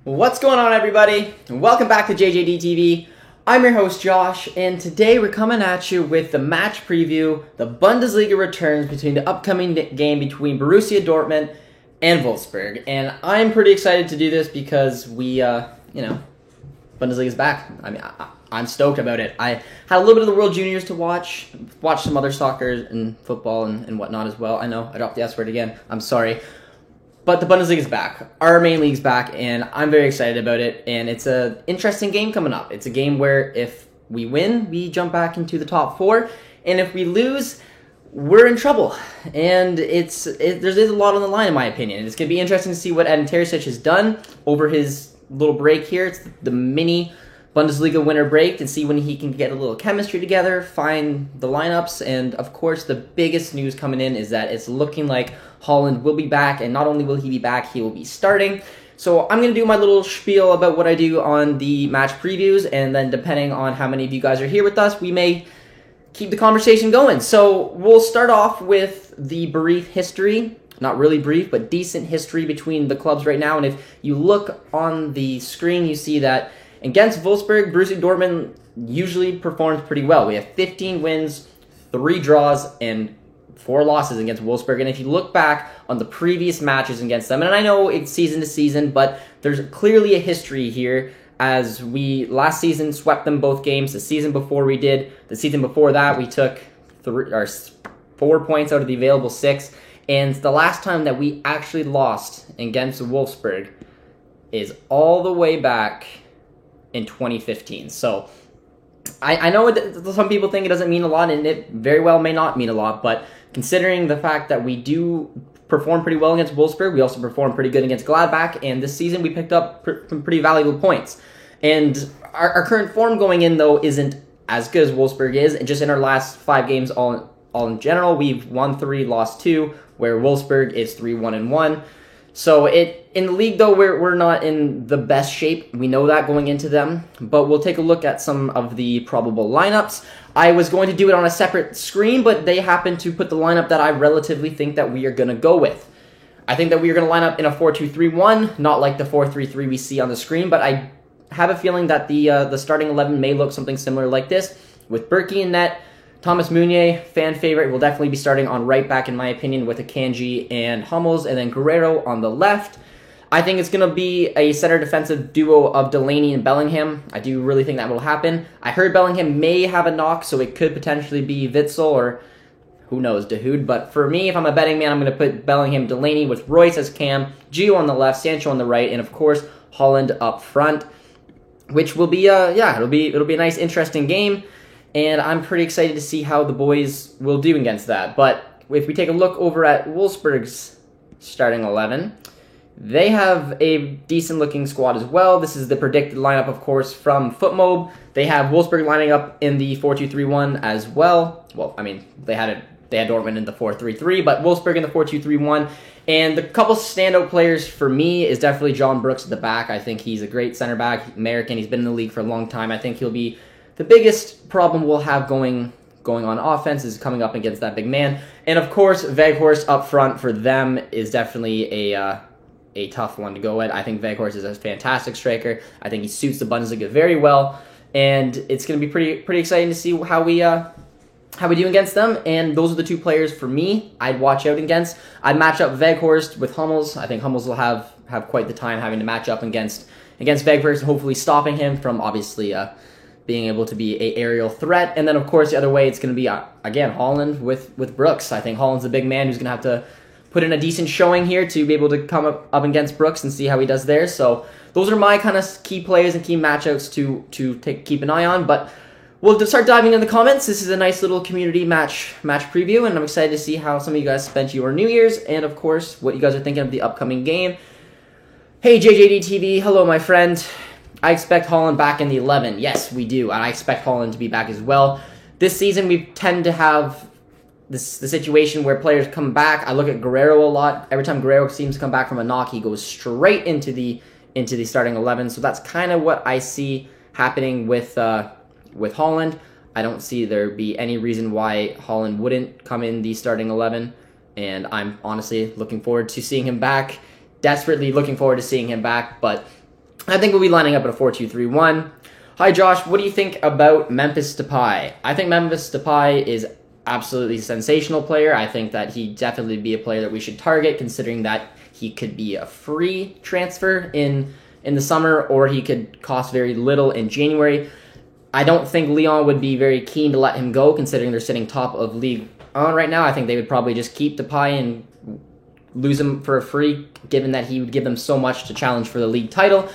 What's going on, everybody? Welcome back to JJD TV. I'm your host, Josh, and today we're coming at you with the match preview. The Bundesliga returns between the upcoming game between Borussia Dortmund and Wolfsburg. And I'm pretty excited to do this because Bundesliga's back. I'm stoked about it. I had a little bit of the World Juniors to watch some other soccer and football and whatnot as well. I know, I dropped the S word again. I'm sorry. But the Bundesliga's back. Our main league's back, and I'm very excited about it. And it's an interesting game coming up. It's a game where if we win, we jump back into the top four. And if we lose, we're in trouble. And there's a lot on the line, in my opinion. And it's going to be interesting to see what Edin Terzic has done over his little break here. It's the mini Bundesliga winter break, and see when he can get a little chemistry together, find the lineups, and of course the biggest news coming in is that it's looking like Haaland will be back, and not only will he be back, he will be starting. So I'm going to do my little spiel about what I do on the match previews, and then depending on how many of you guys are here with us, we may keep the conversation going. So we'll start off with the brief history. Not really brief, but decent history between the clubs right now. And if you look on the screen, you see that against Wolfsburg, Borussia Dortmund usually performs pretty well. We have 15 wins, 3 draws, and 4 losses against Wolfsburg. And if you look back on the previous matches against them, and I know it's season to season, but there's clearly a history here, as we last season swept them both games. The season before we did. The season before that, we took 4 points out of the available 6. And the last time that we actually lost against Wolfsburg is all the way back in 2015. So I know some people think it doesn't mean a lot, and it very well may not mean a lot, but considering the fact that we do perform pretty well against Wolfsburg, we also perform pretty good against Gladbach, and this season we picked up some pretty valuable points. And our current form going in, though, isn't as good as Wolfsburg is, and just in our last 5 games all in general, we've won 3, lost 2, where Wolfsburg is 3-1-1. So in the league, though, we're not in the best shape. We know that going into them, but we'll take a look at some of the probable lineups. I was going to do it on a separate screen, but they happen to put the lineup that I relatively think that we are going to go with. I think that we are going to line up in a 4-2-3-1, not like the 4-3-3 we see on the screen, but I have a feeling that the starting 11 may look something similar like this, with Berkey in net. Thomas Meunier, fan favorite, will definitely be starting on right back, in my opinion, with Akanji and Hummels, and then Guerrero on the left. I think it's going to be a center defensive duo of Delaney and Bellingham. I do really think that will happen. I heard Bellingham may have a knock, so it could potentially be Witsel or who knows, Dahoud. But for me, if I'm a betting man, I'm going to put Bellingham, Delaney with Royce as cam, Gio on the left, Sancho on the right, and of course Haaland up front, which will be it'll be a nice, interesting game. And I'm pretty excited to see how the boys will do against that. But if we take a look over at Wolfsburg's starting 11, they have a decent-looking squad as well. This is the predicted lineup, of course, from FootMob. They have Wolfsburg lining up in the 4-2-3-1 as well. Well, I mean, they had Dortmund in the 4-3-3, but Wolfsburg in the 4-2-3-1. And the couple standout players for me is definitely John Brooks at the back. I think he's a great center back, American. He's been in the league for a long time. I think he'll be the biggest problem we'll have going on offense is coming up against that big man. And of course, Weghorst up front for them is definitely a tough one to go at. I think Weghorst is a fantastic striker. I think he suits the Bundesliga very well, and it's going to be pretty exciting to see how we do against them. And those are the 2 players for me I'd watch out against. I'd match up Weghorst with Hummels. I think Hummels will have quite the time having to match up against Weghorst and hopefully stopping him from obviously being able to be a aerial threat. And then, of course, the other way, it's going to be, again, Haaland with Brooks. I think Haaland's a big man who's going to have to put in a decent showing here to be able to come up against Brooks and see how he does there. So those are my kind of key players and key matchups to keep an eye on. But we'll start diving into the comments. This is a nice little community match preview, and I'm excited to see how some of you guys spent your New Year's and, of course, what you guys are thinking of the upcoming game. Hey, JJD TV. Hello, my friend. I expect Haaland back in the 11. Yes, we do. And I expect Haaland to be back as well. This season, we tend to have the situation where players come back. I look at Guerrero a lot. Every time Guerrero seems to come back from a knock, he goes straight into the starting 11. So that's kind of what I see happening with Haaland. I don't see there be any reason why Haaland wouldn't come in the starting 11. And I'm honestly looking forward to seeing him back. Desperately looking forward to seeing him back. But I think we'll be lining up at a 4-2-3-1. Hi, Josh. What do you think about Memphis Depay? I think Memphis Depay is absolutely a sensational player. I think that he'd definitely be a player that we should target, considering that he could be a free transfer in the summer, or he could cost very little in January. I don't think Lyon would be very keen to let him go, considering they're sitting top of League 1 right now. I think they would probably just keep Depay and lose him for a free, given that he would give them so much to challenge for the league title.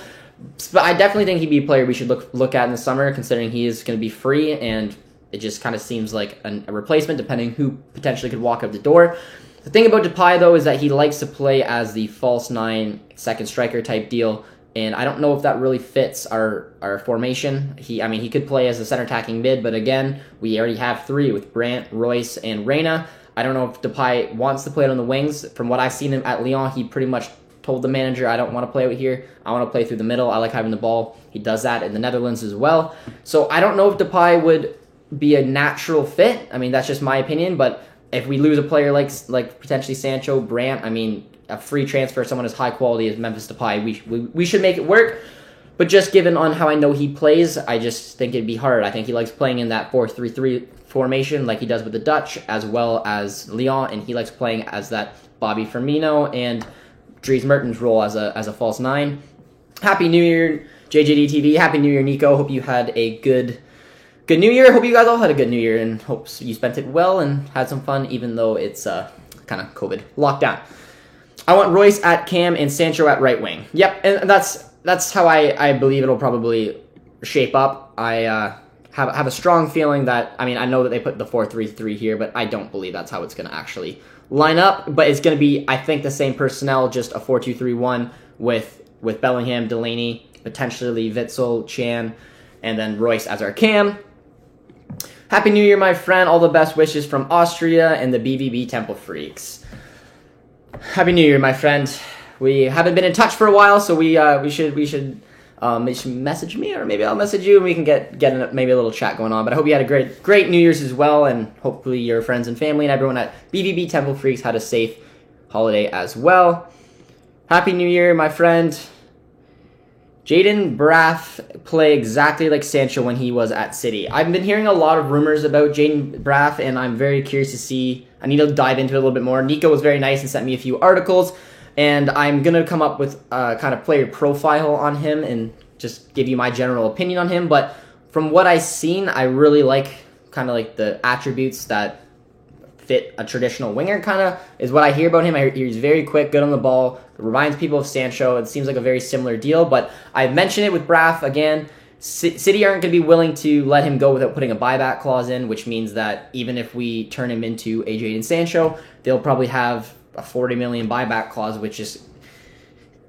But I definitely think he'd be a player we should look at in the summer, considering he is going to be free, and it just kind of seems like a replacement, depending who potentially could walk out the door. The thing about Depay, though, is that he likes to play as the false nine, second striker type deal, and I don't know if that really fits our formation. He could play as a center attacking mid, but again, we already have three with Brandt, Royce, and Reyna. I don't know if Depay wants to play it on the wings. From what I've seen him at Lyon, he pretty much told the manager, I don't want to play out here. I want to play through the middle. I like having the ball. He does that in the Netherlands as well. So I don't know if Depay would be a natural fit. I mean, that's just my opinion, but if we lose a player like potentially Sancho, Brandt, I mean, a free transfer, someone as high quality as Memphis Depay, we should make it work. But just given on how I know he plays, I just think it'd be hard. I think he likes playing in that 4-3-3 formation like he does with the Dutch, as well as Lyon, and he likes playing as that Bobby Firmino and Dries Mertens role as a false nine. Happy New Year, JJD TV. Happy New Year, Nico. Hope you had a good New Year. Hope you guys all had a good New Year, and hope you spent it well and had some fun, even though it's kind of COVID lockdown. I want Royce at cam and Sancho at right wing. Yep, and that's how I believe it'll probably shape up. I have a strong feeling that, I mean, I know that they put the 4-3-3 here, but I don't believe that's how it's going to actually line up. But it's going to be, I think, the same personnel, just a 4-2-3-1 with Bellingham, Delaney, potentially Witsel, Chan, and then Royce as our cam. Happy New Year, my friend. All the best wishes from Austria and the BVB Temple Freaks. Happy New Year, my friend. We haven't been in touch for a while, so we should message me, or maybe I'll message you, and we can get maybe a little chat going on. But I hope you had a great New Year's as well, and hopefully your friends and family and everyone at BVB Temple Freaks had a safe holiday as well. Happy New Year, my friend. Jayden Braff play exactly like Sancho when he was at City. I've been hearing a lot of rumors about Jayden Braff, and I'm very curious to see. I need to dive into it a little bit more. Nico was very nice and sent me a few articles, and I'm going to come up with a kind of player profile on him and just give you my general opinion on him. But from what I've seen, I really like kind of like the attributes that fit a traditional winger, kind of is what I hear about him. I hear he's very quick, good on the ball, reminds people of Sancho. It seems like a very similar deal, but I mentioned it with Braff again. City aren't going to be willing to let him go without putting a buyback clause in, which means that even if we turn him into a Jadon Sancho, they'll probably have a 40 million buyback clause, which is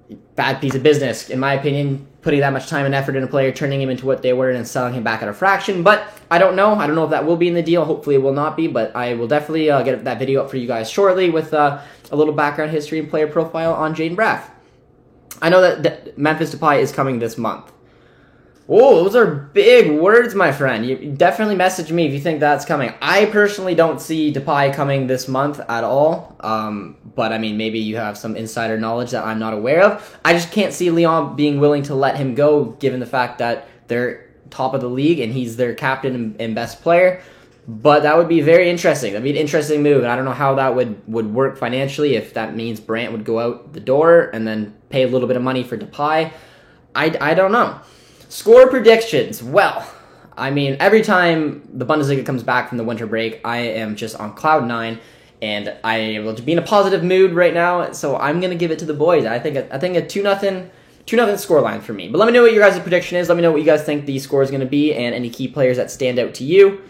a bad piece of business, in my opinion, putting that much time and effort in a player, turning him into what they were, and then selling him back at a fraction. But I don't know. I don't know if that will be in the deal. Hopefully it will not be, but I will definitely get that video up for you guys shortly with a little background history and player profile on Jayden Braff. I know that Memphis Depay is coming this month. Oh, those are big words, my friend. You definitely message me if you think that's coming. I personally don't see Depay coming this month at all. But, I mean, maybe you have some insider knowledge that I'm not aware of. I just can't see Lyon being willing to let him go, given the fact that they're top of the league and he's their captain and best player. But that would be very interesting. That would be an interesting move. And I don't know how that would work financially, if that means Brandt would go out the door and then pay a little bit of money for Depay. I don't know. Score predictions. Well, I mean, every time the Bundesliga comes back from the winter break, I am just on cloud nine, and I will be in a positive mood right now. So I'm gonna give it to the boys. I think a 2-0 scoreline for me. But let me know what your guys' prediction is. Let me know what you guys think the score is gonna be, and any key players that stand out to you.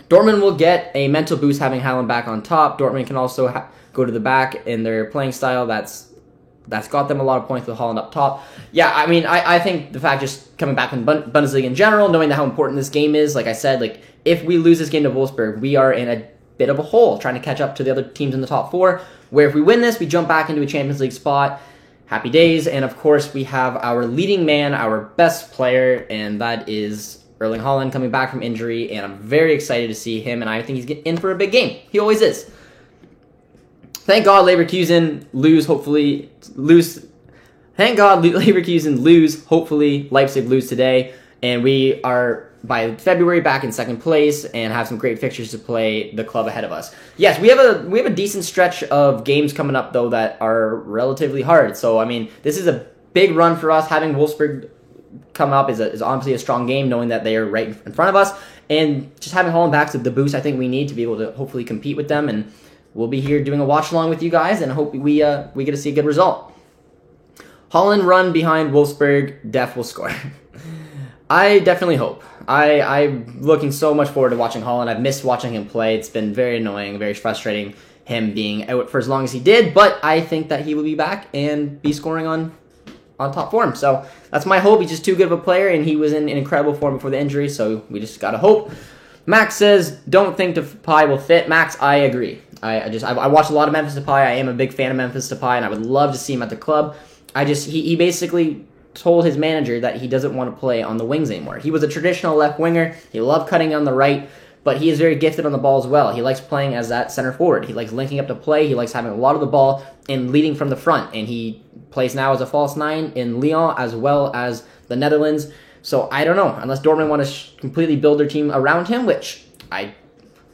Dortmund will get a mental boost having Haaland back on top. Dortmund can also go to the back in their playing style. That's got them a lot of points with Haaland up top. Yeah, I mean, I think the fact just coming back in Bundesliga in general, knowing how important this game is, like I said, like if we lose this game to Wolfsburg, we are in a bit of a hole trying to catch up to the other teams in the top four, where if we win this, we jump back into a Champions League spot. Happy days. And of course, we have our leading man, our best player, and that is Erling Haaland coming back from injury, and I'm very excited to see him, and I think he's in for a big game. He always is. Thank God Leverkusen lose Thank God Leverkusen lose. Hopefully Leipzig lose today, and we are by February back in second place and have some great fixtures to play the club ahead of us. Yes, we have a decent stretch of games coming up though that are relatively hard. So I mean, this is a big run for us. Having Wolfsburg come up is obviously a strong game, knowing that they are right in front of us, and just having Holland back to the boost I think we need to be able to hopefully compete with them. And we'll be here doing a watch along with you guys, and hope we get to see a good result. Holland run behind Wolfsburg. Def will score. I definitely hope. I'm looking so much forward to watching Holland. I've missed watching him play. It's been very annoying, very frustrating, him being out for as long as he did, but I think that he will be back and be scoring on top form. So that's my hope. He's just too good of a player, and he was in incredible form before the injury, so we just gotta hope. Max says, don't think Depay will fit. Max, I agree. I watch a lot of Memphis Depay. I am a big fan of Memphis Depay, and I would love to see him at the club. He basically told his manager that he doesn't want to play on the wings anymore. He was a traditional left winger. He loved cutting on the right, but he is very gifted on the ball as well. He likes playing as that center forward. He likes linking up to play. He likes having a lot of the ball and leading from the front. And he plays now as a false nine in Lyon as well as the Netherlands. So I don't know, unless Dortmund want to completely build their team around him, which I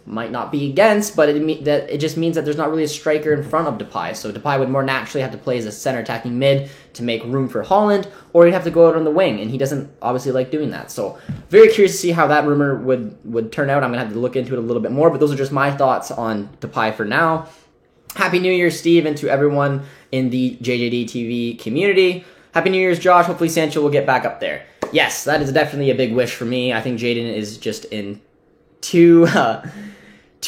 might not be against, but it just means that there's not really a striker in front of Depay. So Depay would more naturally have to play as a center attacking mid to make room for Holland, or he'd have to go out on the wing, and he doesn't obviously like doing that. So very curious to see how that rumor would turn out. I'm going to have to look into it a little bit more, but those are just my thoughts on Depay for now. Happy New Year, Steve, and to everyone in the JJD TV community. Happy New Year's, Josh. Hopefully Sancho will get back up there. Yes, that is definitely a big wish for me. I think Jadon is just in too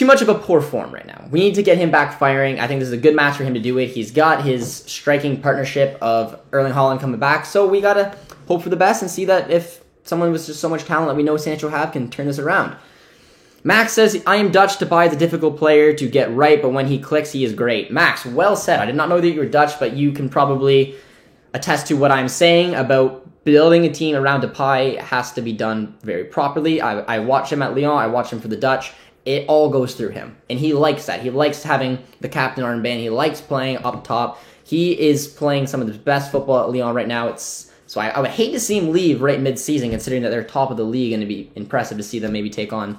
much of a poor form right now. We need to get him back firing. I think this is a good match for him to do it. He's got his striking partnership of Erling Haaland coming back, so we got to hope for the best and see that if someone with just so much talent that we know Sancho have can turn this around. Max says, I am Dutch. Depay is a difficult player to get right, but when he clicks, he is great. Max, well said. I did not know that you were Dutch, but you can probably attest to what I'm saying about building a team around Depay has to be done very properly. I watch him at Lyon. I watch him for the Dutch. It all goes through him, and he likes that. He likes having the captain armband. He likes playing up top. He is playing some of the best football at Lyon right now. So I would hate to see him leave right mid-season, considering that they're top of the league, and it'd be impressive to see them maybe take on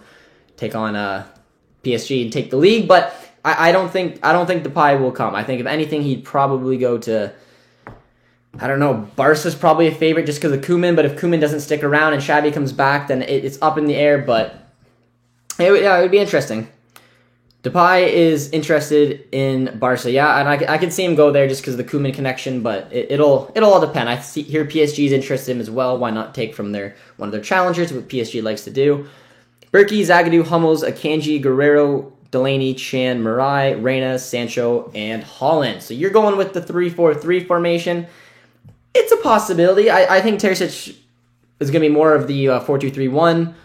PSG and take the league. But I don't think Depay will come. I think if anything, he'd probably go to, I don't know, Barca's probably a favorite just because of Koeman, but if Koeman doesn't stick around and Xavi comes back, then it's up in the air, but it would be interesting. Depay is interested in Barca, yeah, and I could see him go there just because of the Koeman connection, but it'll all depend. I hear PSG is interested in him as well. Why not take from one of their challengers, what PSG likes to do? Berkey, Zagadou, Hummels, Akanji, Guerrero, Delaney, Chan, Marai, Reina, Sancho, and Haaland. So you're going with the 3-4-3 formation. It's a possibility. I think Terzic is going to be more of the 4-2-3-1,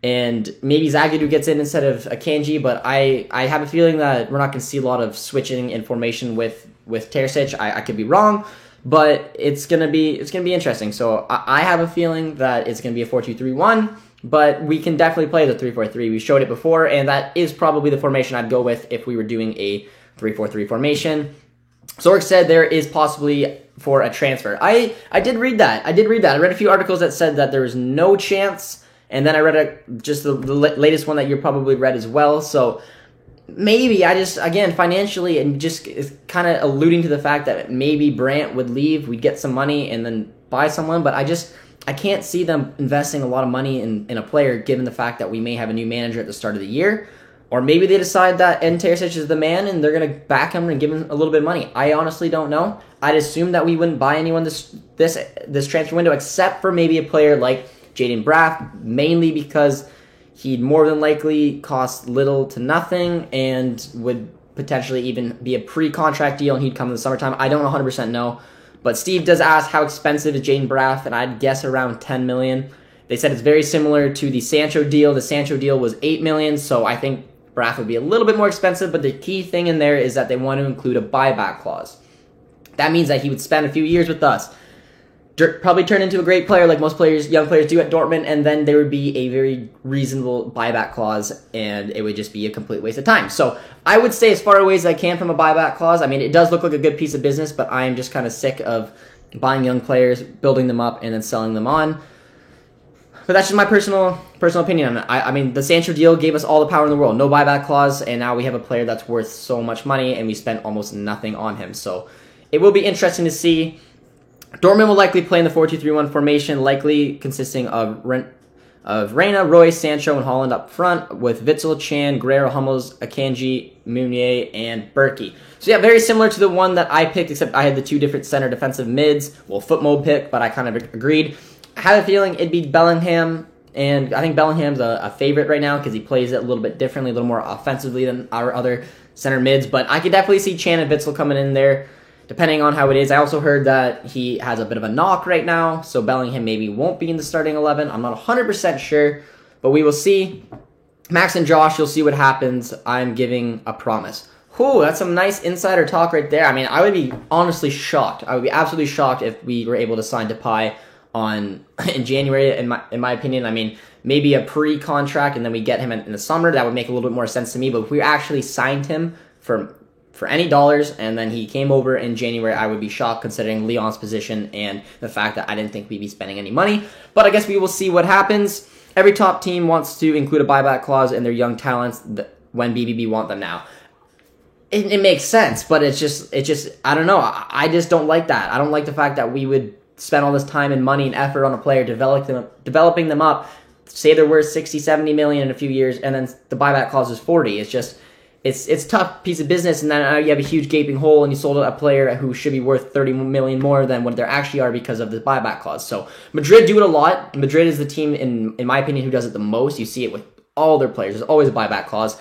and maybe Zagadou gets in instead of Akanji, but I have a feeling that we're not going to see a lot of switching in formation with Terzic. I could be wrong, but it's going to be interesting. So I have a feeling that it's going to be a 4-2-3-1, but we can definitely play the 3-4-3. We showed it before, and that is probably the formation I'd go with if we were doing a 3-4-3 formation. Sorg said there is possibly for a transfer. I did read that. I read a few articles that said that there was no chance, and then I read just the latest one that you probably read as well. So maybe again, financially, and just is kind of alluding to the fact that maybe Brandt would leave, we'd get some money, and then buy someone, but I can't see them investing a lot of money in a player given the fact that we may have a new manager at the start of the year. Or maybe they decide that Terzic is the man and they're going to back him and give him a little bit of money. I honestly don't know. I'd assume that we wouldn't buy anyone this transfer window except for maybe a player like Jadon Braff, mainly because he'd more than likely cost little to nothing and would potentially even be a pre-contract deal and he'd come in the summertime. I don't 100% know. But Steve does ask how expensive is Jadon Braff, and I'd guess around $10 million. They said it's very similar to the Sancho deal. The Sancho deal was $8 million, so I think Braff would be a little bit more expensive, but the key thing in there is that they want to include a buyback clause. That means that he would spend a few years with us, probably turn into a great player like most young players do at Dortmund, and then there would be a very reasonable buyback clause, and it would just be a complete waste of time. So I would stay as far away as I can from a buyback clause. I mean, it does look like a good piece of business, but I am just kind of sick of buying young players, building them up, and then selling them on. But that's just my personal opinion. I mean, the Sancho deal gave us all the power in the world. No buyback clause, and now we have a player that's worth so much money, and we spent almost nothing on him. So it will be interesting to see. Dortmund will likely play in the 4-2-3-1 formation, likely consisting of Reina, Royce, Sancho, and Haaland up front, with Witsel, Chan, Guerrero, Hummels, Akanji, Meunier, and Berkey. So yeah, very similar to the one that I picked, except I had the 2 different center defensive mids. Well, foot mode pick, but I kind of agreed. I had a feeling it'd be Bellingham, and I think Bellingham's a favorite right now because he plays it a little bit differently, a little more offensively than our other center mids. But I could definitely see Chan and Witsel coming in there, depending on how it is. I also heard that he has a bit of a knock right now, so Bellingham maybe won't be in the starting 11. I'm not 100% sure, but we will see. Max and Josh, you'll see what happens. I'm giving a promise. Whew, that's some nice insider talk right there. I mean, I would be honestly shocked. I would be absolutely shocked if we were able to sign Depay in January, in my opinion. I mean, maybe a pre-contract and then we get him in the summer. That would make a little bit more sense to me. But if we actually signed him for any dollars and then he came over in January, I would be shocked considering Lyon's position and the fact that I didn't think we'd be spending any money. But I guess we will see what happens. Every top team wants to include a buyback clause in their young talents when BBB want them now. It makes sense, but it's just I don't know. I just don't like that. I don't like the fact that we would spend all this time and money and effort on a player, developing them up, say they're worth 60, 70 million in a few years, and then the buyback clause is 40. It's just, it's a tough piece of business, and then you have a huge gaping hole, and you sold a player who should be worth 30 million more than what they actually are because of the buyback clause. So Madrid do it a lot. Madrid is the team, in my opinion, who does it the most. You see it with all their players. There's always a buyback clause.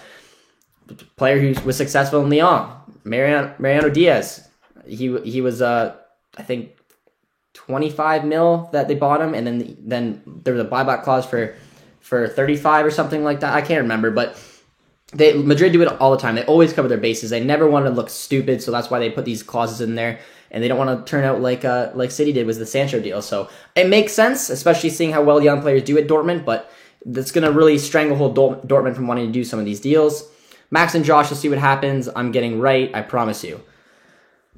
The player who was successful in Lyon, Mariano Diaz, he was, I think, 25 mil that they bought him, and then there was a buyback clause for 35 or something like that. I can't remember, but Madrid do it all the time. They always cover their bases. They never want to look stupid, so that's why they put these clauses in there, and they don't want to turn out like City did with the Sancho deal. So it makes sense, especially seeing how well young players do at Dortmund, but that's going to really stranglehold Dortmund from wanting to do some of these deals. Max and Josh will see what happens. I'm getting right, I promise you.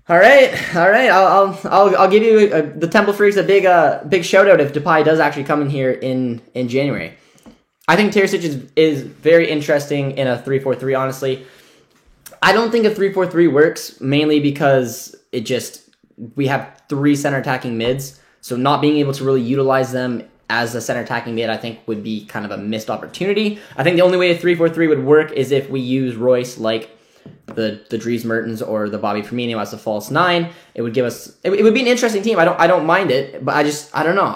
All right. I'll give you the Temple Freaks a big shout out if Depay does actually come in here in January. I think Terzic is very interesting in a 3-4-3. Honestly, I don't think a 3-4-3 works mainly because we have 3 center attacking mids, so not being able to really utilize them as a center attacking mid, I think, would be kind of a missed opportunity. I think the only way a 3-4-3 would work is if we use Royce like the Dries Mertens or the Bobby Firmino as a false 9. It would give us. It would be an interesting team. I don't mind it, but I don't know.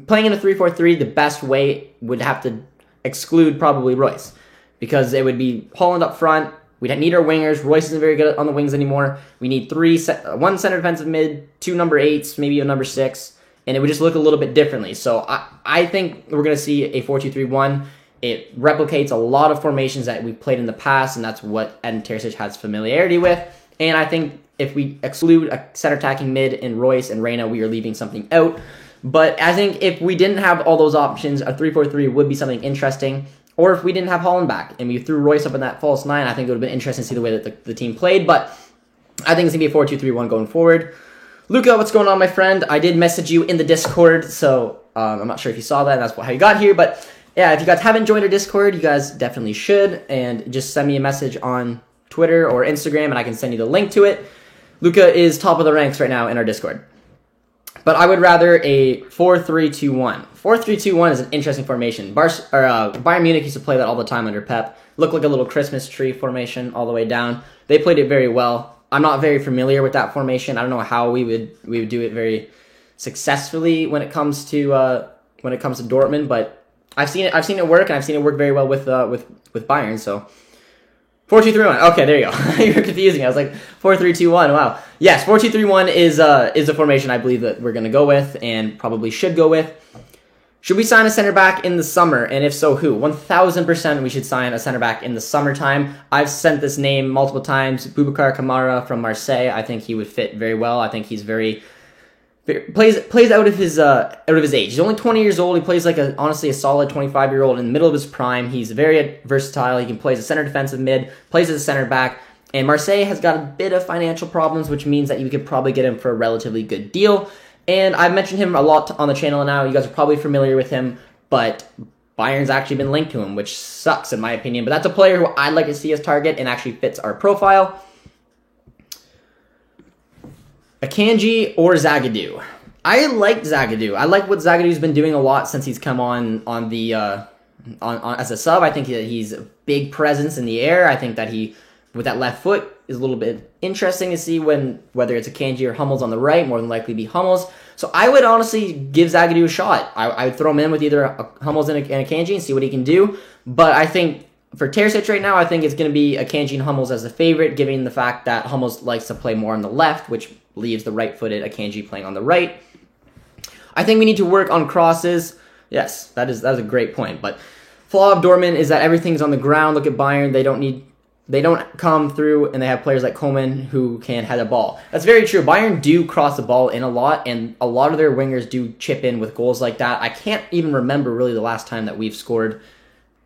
Playing in a 3-4-3, the best way would have to exclude probably Royce, because it would be Haaland up front. We'd need our wingers. Royce isn't very good on the wings anymore. We need 1 center defensive mid, 2 number 8s, maybe a number 6, and it would just look a little bit differently. So I think we're going to see a 4-2-3-1. It replicates a lot of formations that we've played in the past, and that's what Edin Terzic has familiarity with. And I think if we exclude a center attacking mid in Royce and Reina, we are leaving something out. But I think if we didn't have all those options, a 3-4-3 would be something interesting. Or if we didn't have Haaland back and we threw Royce up in that false 9, I think it would have been interesting to see the way that the team played. But I think it's going to be a 4-2-3-1 going forward. Luca, what's going on, my friend? I did message you in the Discord, so I'm not sure if you saw that, and that's how you got here. But yeah, if you guys haven't joined our Discord, you guys definitely should. And just send me a message on Twitter or Instagram, and I can send you the link to it. Luca is top of the ranks right now in our Discord. But I would rather a 4-3-2-1. 4-3-2-1 is an interesting formation. Bayern Munich used to play that all the time under Pep. Looked like a little Christmas tree formation all the way down. They played it very well. I'm not very familiar with that formation. I don't know how we would do it very successfully when it comes to Dortmund, but I've seen it work, and I've seen it work very well with Bayern. So 4-2-3-1. Okay, there you go. You're confusing. I was like 4-3-2-1. Wow. Yes, 4-2-3-1 is a formation I believe that we're going to go with and probably should go with. Should we sign a center back in the summer? And if so, who? 1,000% we should sign a center back in the summertime. I've sent this name multiple times. Boubacar Kamara from Marseille. I think he would fit very well. I think he's plays out of his age. He's only 20 years old. He plays like honestly a solid 25-year-old in the middle of his prime. He's very versatile. He can play as a center defensive mid, plays as a center back. And Marseille has got a bit of financial problems, which means that you could probably get him for a relatively good deal. And I've mentioned him a lot on the channel now. You guys are probably familiar with him, but Bayern's actually been linked to him, which sucks in my opinion. But that's a player who I'd like to see as target and actually fits our profile. Akanji or Zagadou? I like Zagadou. I like what Zagadou's been doing a lot since he's come on as a sub. I think he's a big presence in the air. I think that he, with that left foot, is a little bit interesting to see whether it's Akanji or Hummels on the right. More than likely be Hummels. So I would honestly give Zagadou a shot. I would throw him in with either Hummels and Akanji and see what he can do. But I think for Terzic right now, I think it's going to be Akanji and Hummels as the favorite, given the fact that Hummels likes to play more on the left, which leaves the right-footed Akanji playing on the right. I think we need to work on crosses. Yes, that is a great point. But flaw of Dortmund is that everything's on the ground. Look at Bayern; they don't come through, and they have players like Coman who can head a ball. That's very true. Bayern do cross the ball in a lot, and a lot of their wingers do chip in with goals like that. I can't even remember really the last time that we've scored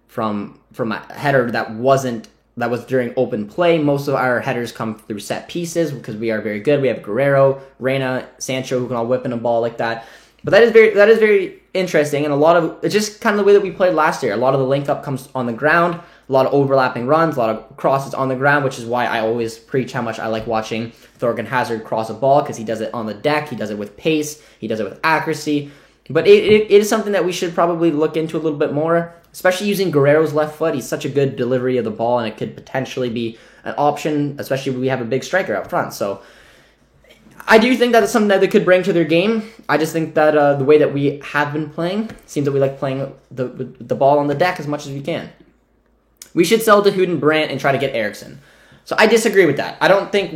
from a header that was during open play. Most of our headers come through set pieces because we are very good. We have Guerrero, Reina, Sancho who can all whip in a ball like that. But that is very interesting, and it's just kind of the way that we played last year. A lot of the link up comes on the ground, a lot of overlapping runs, a lot of crosses on the ground, which is why I always preach how much I like watching Thorgan Hazard cross a ball, because he does it on the deck, he does it with pace, he does it with accuracy. But it is something that we should probably look into a little bit more, especially using Guerrero's left foot. He's such a good delivery of the ball, and it could potentially be an option, especially when we have a big striker up front. So I do think that it's something that they could bring to their game. I just think that the way that we have been playing seems that we like playing the ball on the deck as much as we can. We should sell Dahoud and Brandt and try to get Eriksen. So I disagree with that. I think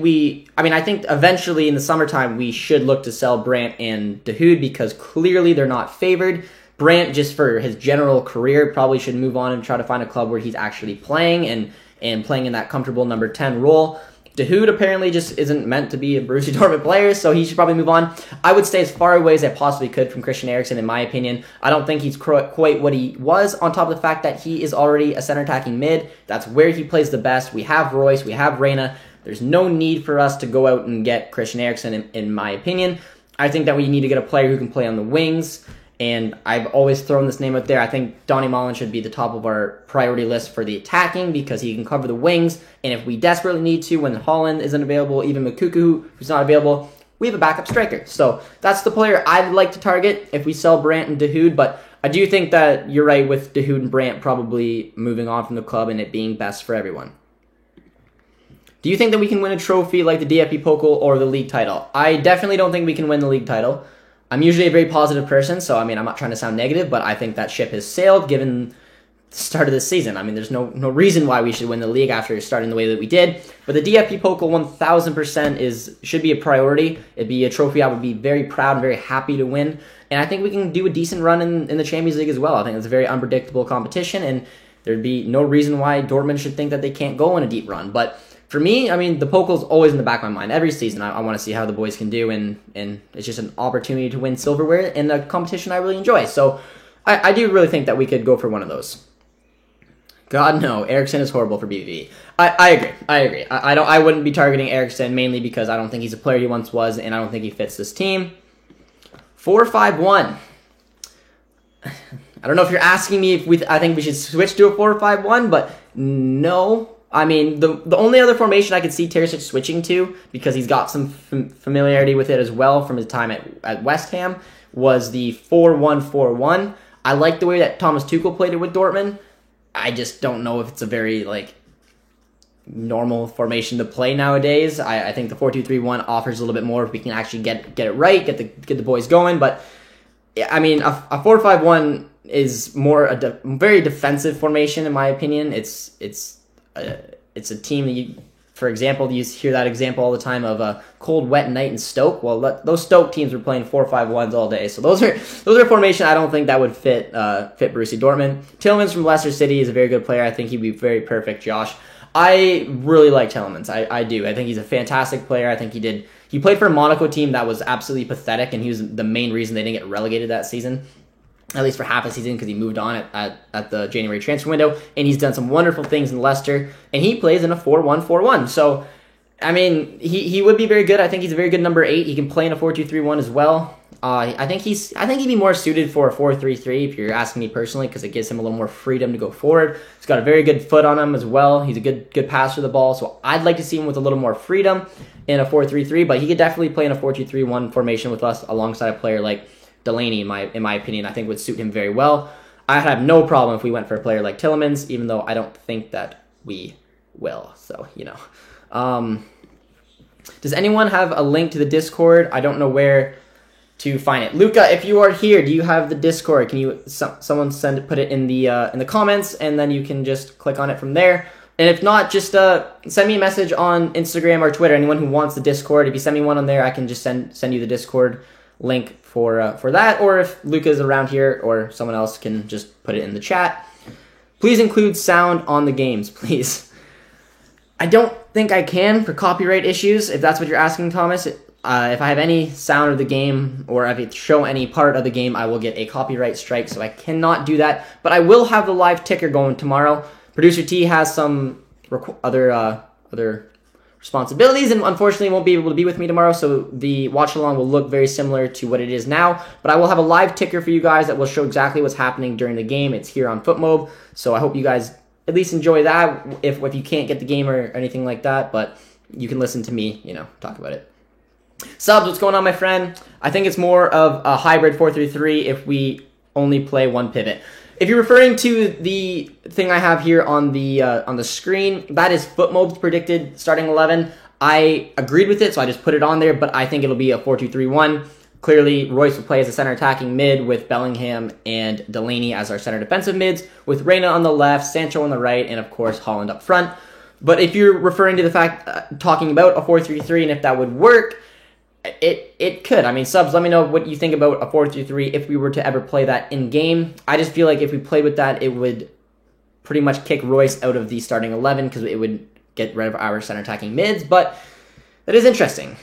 eventually in the summertime we should look to sell Brandt and Dahoud because clearly they're not favored. Brandt, just for his general career, probably should move on and try to find a club where he's actually playing and playing in that comfortable number 10 role. Dahoud apparently just isn't meant to be a Borussia Dortmund player, so he should probably move on. I would stay as far away as I possibly could from Christian Eriksen, in my opinion. I don't think he's quite what he was, on top of the fact that he is already a center attacking mid. That's where he plays the best. We have Royce, we have Reina. There's no need for us to go out and get Christian Eriksen, in my opinion. I think that we need to get a player who can play on the wings, and I've always thrown this name out there. I think Donny Malen should be the top of our priority list for the attacking because he can cover the wings, and if we desperately need to, when Holland isn't available, even Makuku, who's not available, we have a backup striker. So that's the player I'd like to target if we sell Brandt and Dahoud, but I do think that you're right with Dahoud and Brandt probably moving on from the club and it being best for everyone. Do you think that we can win a trophy like the DFB Pokal or the league title? I definitely don't think we can win the league title. I'm usually a very positive person, so I'm not trying to sound negative, but I think that ship has sailed given the start of this season. There's no reason why we should win the league after starting the way that we did. But the DFB Pokal 1000% should be a priority. It'd be a trophy I would be very proud and very happy to win. And I think we can do a decent run in the Champions League as well. I think it's a very unpredictable competition, and there'd be no reason why Dortmund should think that they can't go on a deep run. But for me, the Pokal's always in the back of my mind. Every season, I want to see how the boys can do, and it's just an opportunity to win silverware in a competition I really enjoy. So I do really think that we could go for one of those. God, no. Eriksen is horrible for BVB. I agree. I wouldn't be targeting Eriksen mainly because I don't think he's a player he once was, and I don't think he fits this team. 4-5-1. I don't know if you're asking me if I think we should switch to a 4-5-1, but no. The only other formation I could see Terzic switching to, because he's got some familiarity with it as well from his time at West Ham, was the 4-1-4-1. I like the way that Thomas Tuchel played it with Dortmund. I just don't know if it's a very normal formation to play nowadays. I think the 4-2-3-1 offers a little bit more if we can actually get it right, get the boys going. But a 4-5-1 is more a very defensive formation in my opinion. It's a team that for example, you hear that example all the time of a cold, wet night in Stoke. Well, those Stoke teams were playing 4-5-1s all day. So those are formation I don't think that would fit Borussia Dortmund. Tielemans from Leicester City is a very good player. I think he'd be very perfect, Josh. I really like Tielemans. I do. I think he's a fantastic player. I think he played for a Monaco team that was absolutely pathetic, and he was the main reason they didn't get relegated that season. at least for half a season, because he moved on at the January transfer window, and he's done some wonderful things in Leicester, and he plays in a 4-1-4-1. So, I mean, he would be very good. I think he's a very good number 8. He can play in a 4-2-3-1 as well. I think he'd be more suited for a 4-3-3 if you're asking me personally, because it gives him a little more freedom to go forward. He's got a very good foot on him as well. He's a good passer of the ball, so I'd like to see him with a little more freedom in a 4-3-3, but he could definitely play in a 4-2-3-1 formation with us alongside a player like Delaney, in my opinion. I think would suit him very well. I have no problem if we went for a player like Tielemans, even though I don't think that we will. So, does anyone have a link to the Discord? I don't know where to find it. Luca, if you are here, do you have the Discord? Can you someone put it in the comments, and then you can just click on it from there. And if not, just send me a message on Instagram or Twitter. Anyone who wants the Discord, if you send me one on there, I can just send you the Discord link for that. Or if Luca's around here or someone else can just put it in the chat. Please include sound on the games, please. I don't think I can for copyright issues, if that's what you're asking, Thomas. If I have any sound of the game, or if it show any part of the game, I will get a copyright strike, so I cannot do that. But I will have the live ticker going tomorrow. Producer T has some other responsibilities, and unfortunately won't be able to be with me tomorrow, so the watch-along will look very similar to what it is now. But I will have a live ticker for you guys that will show exactly what's happening during the game. It's here on FootMob, so I hope you guys at least enjoy that, if you can't get the game or anything like that, but you can listen to me, talk about it. Subs, what's going on, my friend? I think it's more of a hybrid 4-3-3 if we only play one pivot. If you're referring to the thing I have here on the screen, that is FootMob's predicted starting 11. I agreed with it, so I just put it on there, but I think it'll be a 4-2-3-1. Clearly, Royce will play as a center attacking mid with Bellingham and Delaney as our center defensive mids, with Reina on the left, Sancho on the right, and of course Haaland up front. But if you're referring to the fact, talking about a 4-3-3 and if that would work, it could. I mean, subs, let me know what you think about a 4-3-3 if we were to ever play that in-game. I just feel like if we played with that, it would pretty much kick Royce out of the starting 11 because it would get rid of our center attacking mids, but that is interesting.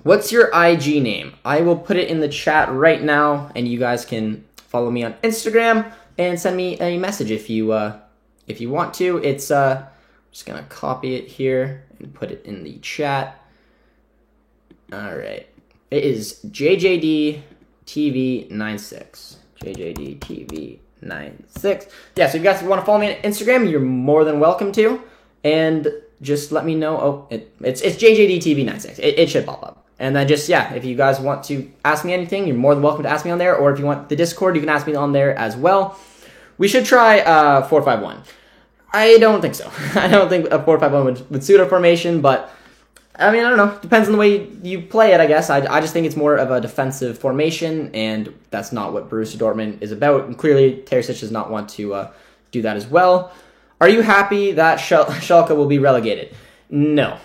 What's your IG name? I will put it in the chat right now, and you guys can follow me on Instagram and send me a message if you want to. It's I'm just gonna copy it here and put it in the chat. All right, it is JJDTV96. JJDTV96. Yeah, so if you guys want to follow me on Instagram, you're more than welcome to, and just let me know. Oh, it's JJDTV96. It should pop up. And then just, yeah, if you guys want to ask me anything, you're more than welcome to ask me on there. Or if you want the Discord, you can ask me on there as well. We should try 4-5-1. I don't think so. I don't think a 4-5-1 would suit our formation, but I mean, I don't know. Depends on the way you play it, I guess. I just think it's more of a defensive formation, and that's not what Borussia Dortmund is about. And clearly, Terzic does not want to do that as well. Are you happy that Schalke will be relegated? No.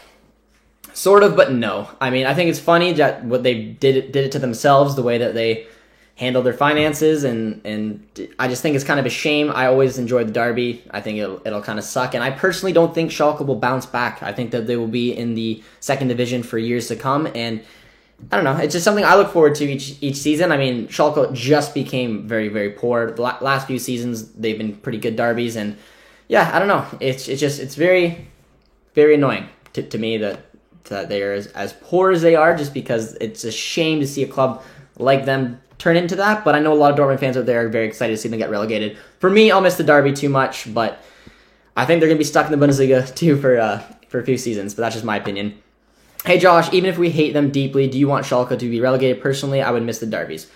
Sort of, but no. I mean, I think it's funny that what they did it to themselves, the way that they handled their finances, and I just think it's kind of a shame. I always enjoyed the derby. I think it'll kind of suck, and I personally don't think Schalke will bounce back. I think that they will be in the second division for years to come, and I don't know. It's just something I look forward to each season. I mean, Schalke just became very, very poor. The last few seasons, they've been pretty good derbies, and yeah, I don't know. It's very, very annoying to me that they are as poor as they are, just because it's a shame to see a club like them turn into that. But I know a lot of Dortmund fans out there are very excited to see them get relegated. For me, I'll miss the derby too much, but I think they're going to be stuck in the Bundesliga too for a few seasons, but that's just my opinion. Hey Josh, even if we hate them deeply, do you want Schalke to be relegated? Personally, I would miss the derbies.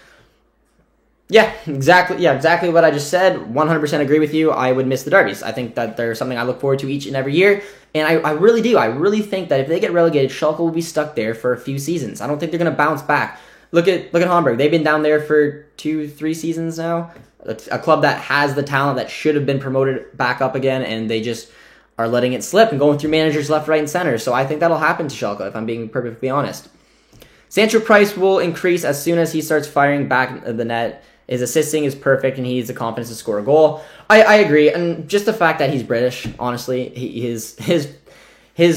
Yeah, exactly what I just said. 100% agree with you. I would miss the derbies. I think that they're something I look forward to each and every year, and I really do. I really think that if they get relegated, Schalke will be stuck there for a few seasons. I don't think they're going to bounce back. Look at Hamburg. They've been down there for 2-3 seasons now. A club that has the talent that should have been promoted back up again, and they just are letting it slip and going through managers left, right, and center. So I think that'll happen to Schalke, if I'm being perfectly honest. Sancho price will increase as soon as he starts firing back the net. His assisting is perfect, and he has the confidence to score a goal. I agree, and just the fact that he's British, honestly, his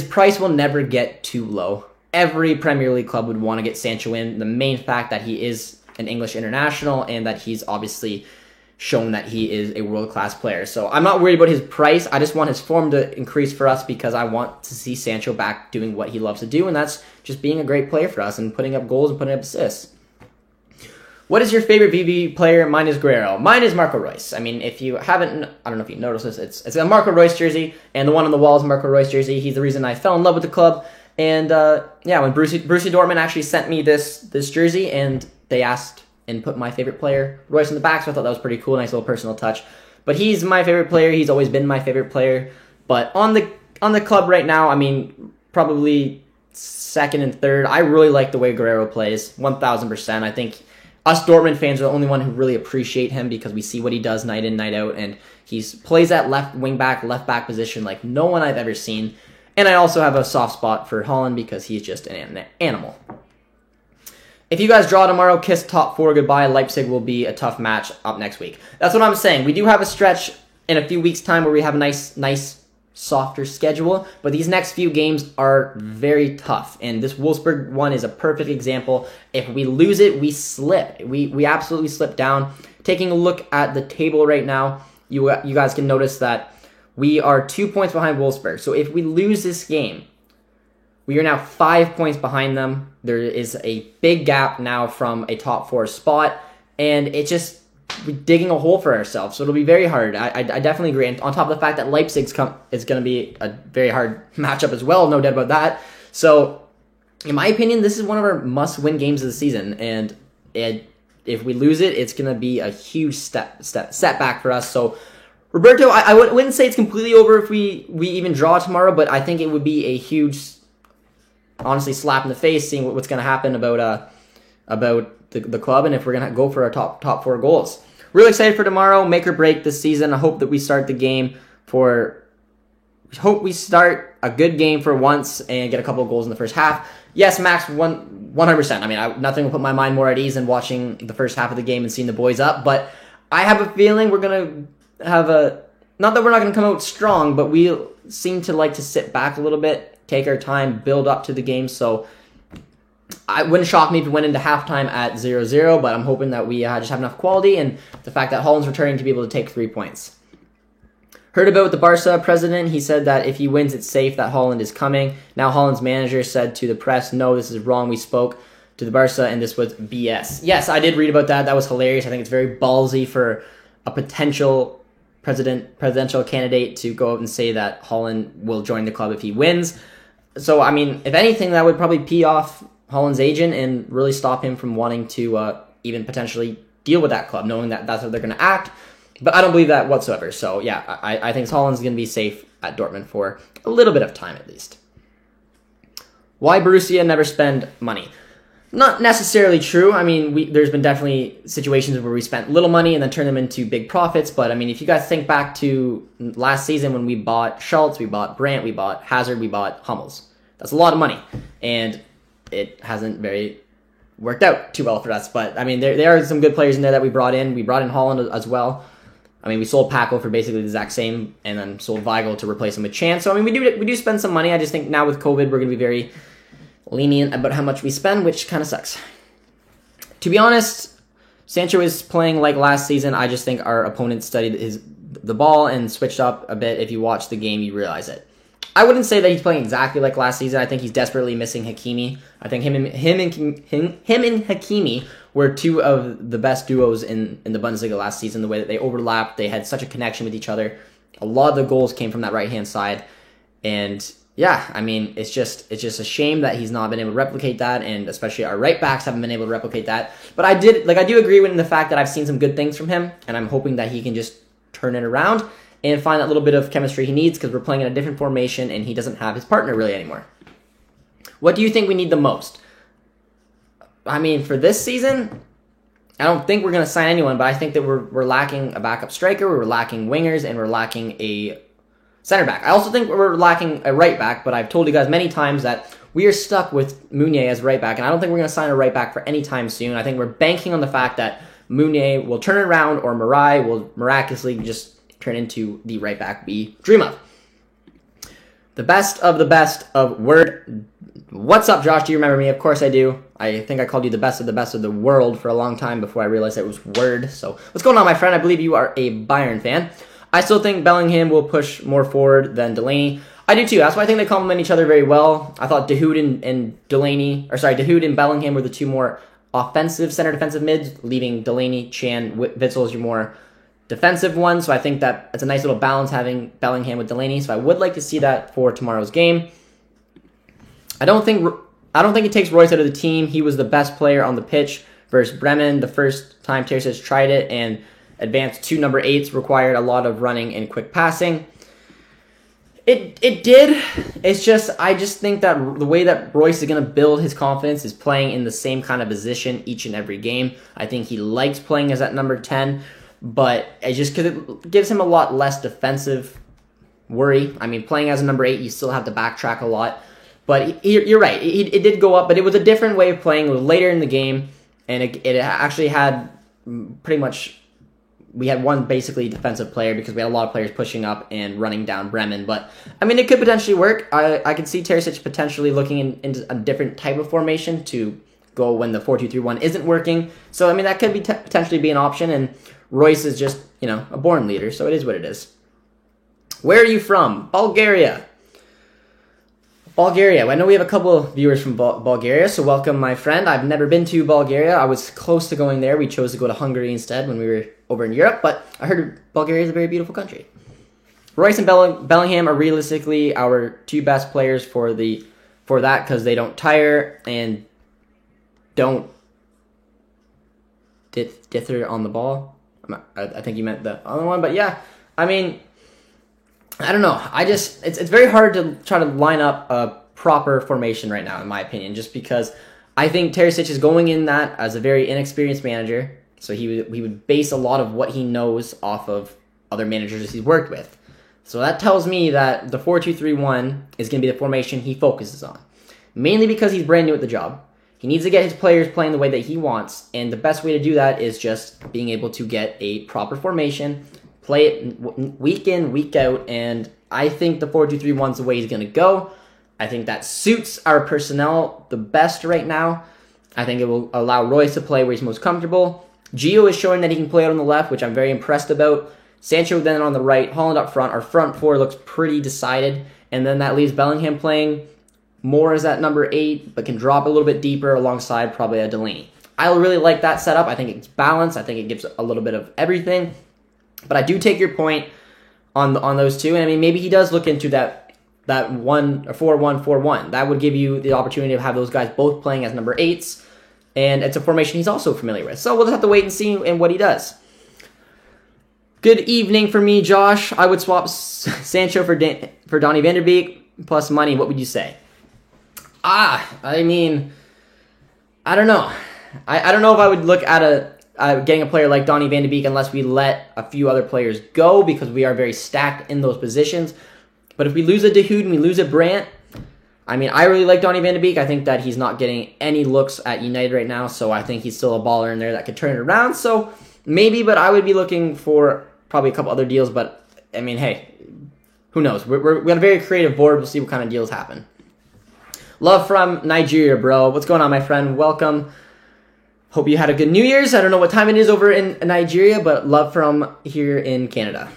price will never get too low. Every Premier League club would want to get Sancho in. The main fact that he is an English international and that he's obviously shown that he is a world-class player. So I'm not worried about his price. I just want his form to increase for us because I want to see Sancho back doing what he loves to do, and that's just being a great player for us and putting up goals and putting up assists. What is your favorite VB player? Mine is Guerrero. Mine is Marco Reus. I mean, if you haven't, I don't know if you noticed this, it's a Marco Reus jersey, and the one on the wall is a Marco Reus jersey. He's the reason I fell in love with the club. And yeah, when Borussia Dortmund actually sent me this jersey, and they asked and put my favorite player, Reus, in the back, so I thought that was pretty cool, nice little personal touch. But he's my favorite player. He's always been my favorite player. But on the club right now, I mean, probably second and third. I really like the way Guerrero plays, 1,000%. I think us Dortmund fans are the only one who really appreciate him because we see what he does night in, night out, and he plays that left wing back, left back position like no one I've ever seen. And I also have a soft spot for Haaland because he's just an animal. If you guys draw tomorrow, kiss top four goodbye. Leipzig will be a tough match up next week. That's what I'm saying. We do have a stretch in a few weeks' time where we have a nice, softer schedule, but these next few games are very tough, and this Wolfsburg one is a perfect example. If we lose it, we slip. We absolutely slip down. Taking a look at the table right now, you guys can notice that we are 2 points behind Wolfsburg. So if we lose this game, we are now 5 points behind them. There is a big gap now from a top four spot, and it just, we're digging a hole for ourselves. So it'll be very hard. I definitely agree. And on top of the fact that Leipzig's is going to be a very hard matchup as well, no doubt about that. So in my opinion, this is one of our must-win games of the season, and if we lose it, it's going to be a huge setback for us. So Roberto, I wouldn't say it's completely over if we even draw tomorrow, but I think it would be a huge, honestly, slap in the face seeing what's going to happen about the club and if we're going to go for our top four goals. Really excited for tomorrow, make or break this season. I hope that we start a good game for once and get a couple of goals in the first half. Yes, Max, 100%. I mean, nothing will put my mind more at ease than watching the first half of the game and seeing the boys up, but I have a feeling we're going to have not that we're not going to come out strong, but we seem to like to sit back a little bit, take our time, build up to the game. So I wouldn't shock me if we went into halftime at 0-0, but I'm hoping that we just have enough quality and the fact that Haaland's returning to be able to take 3 points. Heard about the Barca president. He said that if he wins, it's safe that Haaland is coming. Now Haaland's manager said to the press, no, this is wrong. We spoke to the Barca and this was BS. Yes, I did read about that. That was hilarious. I think it's very ballsy for a potential presidential candidate to go out and say that Haaland will join the club if he wins. So, I mean, if anything, that would probably pee off Haaland's agent and really stop him from wanting to even potentially deal with that club, knowing that that's how they're going to act. But I don't believe that whatsoever. So, yeah, I think Haaland's going to be safe at Dortmund for a little bit of time at least. Why Borussia never spend money? Not necessarily true. I mean, there's been definitely situations where we spent little money and then turned them into big profits. But, I mean, if you guys think back to last season when we bought Schultz, we bought Brandt, we bought Hazard, we bought Hummels. That's a lot of money. And it hasn't very worked out too well for us. But, I mean, there are some good players in there that we brought in. We brought in Haaland as well. I mean, we sold Paco for basically the exact same and then sold Weigl to replace him with Chance. So, I mean, we do spend some money. I just think now with COVID, we're going to be very lenient about how much we spend, which kind of sucks. To be honest, Sancho is playing like last season. I just think our opponent studied the ball and switched up a bit. If you watch the game, you realize it. I wouldn't say that he's playing exactly like last season. I think he's desperately missing Hakimi. I think him and Hakimi were two of the best duos in the Bundesliga last season. The way that they overlapped, they had such a connection with each other. A lot of the goals came from that right-hand side, and yeah, I mean, it's just a shame that he's not been able to replicate that, and especially our right backs haven't been able to replicate that. But I do agree with the fact that I've seen some good things from him, and I'm hoping that he can just turn it around and find that little bit of chemistry he needs because we're playing in a different formation and he doesn't have his partner really anymore. What do you think we need the most? I mean, for this season, I don't think we're going to sign anyone, but I think that we're lacking a backup striker, we're lacking wingers, and we're lacking a center back. I also think we're lacking a right back, but I've told you guys many times that we are stuck with Meunier as right back, and I don't think we're going to sign a right back for any time soon. I think we're banking on the fact that Meunier will turn it around or Marai will miraculously just turn into the right back we dream of. The best of Word. What's up, Josh? Do you remember me? Of course I do. I think I called you the best of the world for a long time before I realized it was Word. So what's going on, my friend? I believe you are a Bayern fan. I still think Bellingham will push more forward than Delaney. I do too. That's why I think they complement each other very well. I thought Dahoud and Bellingham were the two more offensive center defensive mids, leaving Delaney, Chan, Witsel as your more defensive one. So I think that it's a nice little balance having Bellingham with Delaney. So I would like to see that for tomorrow's game. I don't think it takes Royce out of the team. He was the best player on the pitch versus Bremen the first time Terzic tried it, and advanced 2 number 8s required a lot of running and quick passing. It did. It's just, I just think that the way that Royce is going to build his confidence is playing in the same kind of position each and every game. I think he likes playing as that number 10, but it just because it gives him a lot less defensive worry. I mean, playing as a number 8, you still have to backtrack a lot. But you're right. It did go up, but it was a different way of playing. It was later in the game, and it actually had pretty much... We had one basically defensive player because we had a lot of players pushing up and running down Bremen. But, I mean, it could potentially work. I could see Terzic potentially looking into a different type of formation to go when the 4-2-3-1 isn't working. So, I mean, that could be potentially be an option. And Royce is just, a born leader. So it is what it is. Where are you from? Bulgaria. I know we have a couple of viewers from Bulgaria, so welcome, my friend. I've never been to Bulgaria. I was close to going there. We chose to go to Hungary instead when we were over in Europe, but I heard Bulgaria is a very beautiful country. Royce and Bellingham are realistically our 2 best players for that because they don't tire and don't dither on the ball. I think you meant the other one, but yeah, I mean... I don't know. It's very hard to try to line up a proper formation right now, in my opinion, just because I think Terzic is going in that as a very inexperienced manager, so he would base a lot of what he knows off of other managers he's worked with. So that tells me that the 4-2-3-1 is going to be the formation he focuses on, mainly because he's brand new at the job. He needs to get his players playing the way that he wants, and the best way to do that is just being able to get a proper formation, play it week in, week out, and I think the 4-2-3-1 is the way he's going to go. I think that suits our personnel the best right now. I think it will allow Royce to play where he's most comfortable. Gio is showing that he can play out on the left, which I'm very impressed about. Sancho then on the right, Holland up front. Our front 4 looks pretty decided, and then that leaves Bellingham playing more as that number 8, but can drop a little bit deeper alongside probably a Delaney. I really like that setup. I think it's balanced. I think it gives a little bit of everything. But I do take your point on those two, and I mean maybe he does look into that 4-1-4-1. That would give you the opportunity to have those guys both playing as number 8s, and it's a formation he's also familiar with. So we'll just have to wait and see and what he does. Good evening for me, Josh. I would swap Sancho for Donny van der Beek plus money. What would you say? I mean, I don't know. I don't know if I would look at getting a player like Donny van de Beek unless we let a few other players go because we are very stacked in those positions. But if we lose a Dahoud and we lose a Brandt, I mean, I really like Donny van de Beek. I think that he's not getting any looks at United right now, so I think he's still a baller in there that could turn it around. So maybe, but I would be looking for probably a couple other deals. But, I mean, hey, who knows? We got a very creative board. We'll see what kind of deals happen. Love from Nigeria, bro. What's going on, my friend? Welcome. Hope you had a good New Year's. I don't know what time it is over in Nigeria, but love from here in Canada.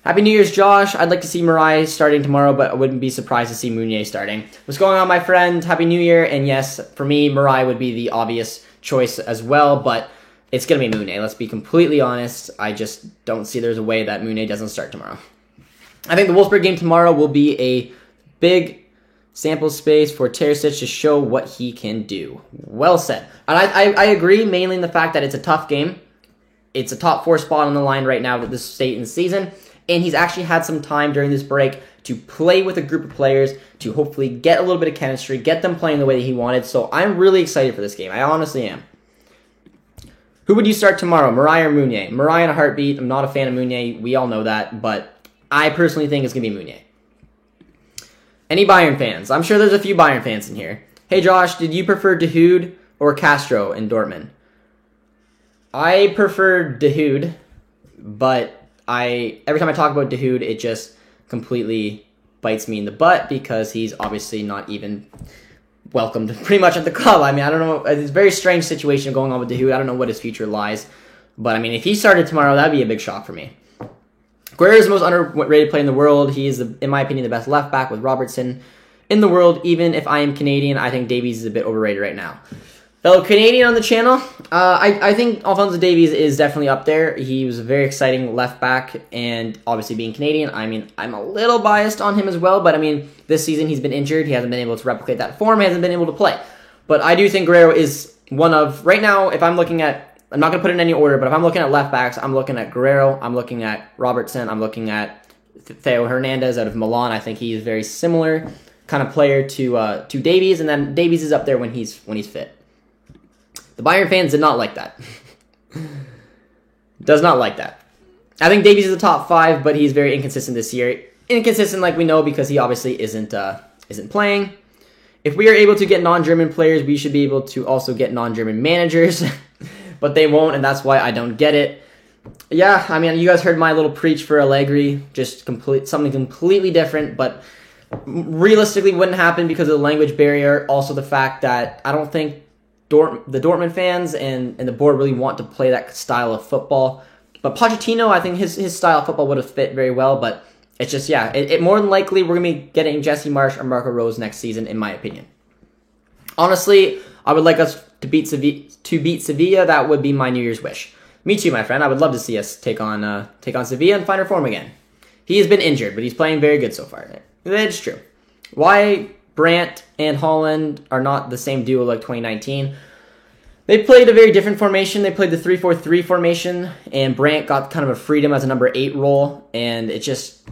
Happy New Year's, Josh. I'd like to see Mirai starting tomorrow, but I wouldn't be surprised to see Meunier starting. What's going on, my friend? Happy New Year. And yes, for me, Mirai would be the obvious choice as well, but it's going to be Meunier. Let's be completely honest. I just don't see there's a way that Meunier doesn't start tomorrow. I think the Wolfsburg game tomorrow will be a big sample space for Terzic to show what he can do. Well said. And I agree mainly in the fact that it's a tough game. It's a top 4 spot on the line right now at this state in the season. And he's actually had some time during this break to play with a group of players to hopefully get a little bit of chemistry, get them playing the way that he wanted. So I'm really excited for this game. I honestly am. Who would you start tomorrow, Mirai or Meunier? Mirai in a heartbeat. I'm not a fan of Meunier. We all know that. But I personally think it's going to be Meunier. Any Bayern fans? I'm sure there's a few Bayern fans in here. Hey Josh, did you prefer Dahoud or Castro in Dortmund? I prefer Dahoud, but every time I talk about Dahoud, it just completely bites me in the butt because he's obviously not even welcomed pretty much at the club. I mean, I don't know. It's a very strange situation going on with Dahoud. I don't know what his future lies. But, I mean, if he started tomorrow, that'd be a big shock for me. Guerrero is the most underrated player in the world. He is, in my opinion, the best left back with Robertson in the world. Even if I am Canadian, I think Davies is a bit overrated right now. Fellow Canadian on the channel, I think Alphonso Davies is definitely up there. He was a very exciting left back, and obviously being Canadian, I mean, I'm a little biased on him as well, but I mean, this season he's been injured. He hasn't been able to replicate that form. He hasn't been able to play. But I do think Guerrero is one of, right now, if I'm looking at, I'm not going to put it in any order, but if I'm looking at left backs, I'm looking at Guerrero, I'm looking at Robertson, I'm looking at Theo Hernandez out of Milan. I think he's very similar kind of player to Davies, and then Davies is up there when he's fit. The Bayern fans did not like that. Does not like that. I think Davies is the top 5, but he's very inconsistent this year. Inconsistent like we know because he obviously isn't playing. If we are able to get non-German players, we should be able to also get non-German managers. But they won't, and that's why I don't get it. Yeah, I mean, you guys heard my little preach for Allegri. Just something completely different, but realistically wouldn't happen because of the language barrier. Also the fact that I don't think the Dortmund fans and the board really want to play that style of football. But Pochettino, I think his style of football would have fit very well, but it's just, yeah, it more than likely we're going to be getting Jesse Marsch or Marco Rose next season, in my opinion. Honestly, I would like us to beat Sevilla. That would be my New Year's wish. Me too, my friend. I would love to see us take on Sevilla and find our form again. He has been injured, but he's playing very good so far. It's true. Why Brandt and Holland are not the same duo like 2019. They played a very different formation. They played the 3-4-3 formation, and Brandt got kind of a freedom as a number 8 role, and it just,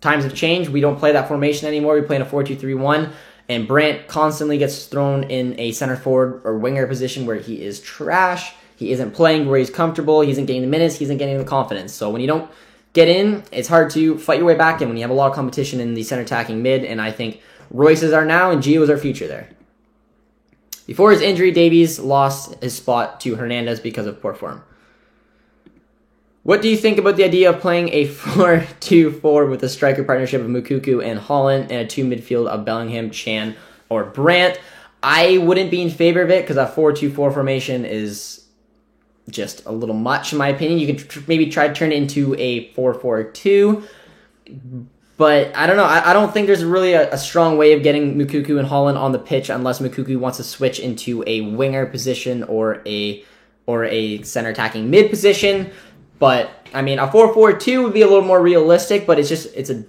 times have changed. We don't play that formation anymore. We play in a 4-2-3-1, and Brandt constantly gets thrown in a center forward or winger position where he is trash. He isn't playing where he's comfortable. He isn't getting the minutes. He isn't getting the confidence. So when you don't get in, it's hard to fight your way back in when you have a lot of competition in the center attacking mid, and I think Royce is our now, and Gio is our future there. Before his injury, Davies lost his spot to Hernandez because of poor form. What do you think about the idea of playing a 4-2-4 with a striker partnership of Moukoko and Holland and a 2 midfield of Bellingham, Chan, or Brandt? I wouldn't be in favor of it because a 4-2-4 formation is just a little much in my opinion. You can maybe try to turn it into a 4-4-2. But I don't know. I don't think there's really a strong way of getting Moukoko and Holland on the pitch unless Moukoko wants to switch into a winger position or a center attacking mid position. But I mean, a 4-4-2 would be a little more realistic. But it's a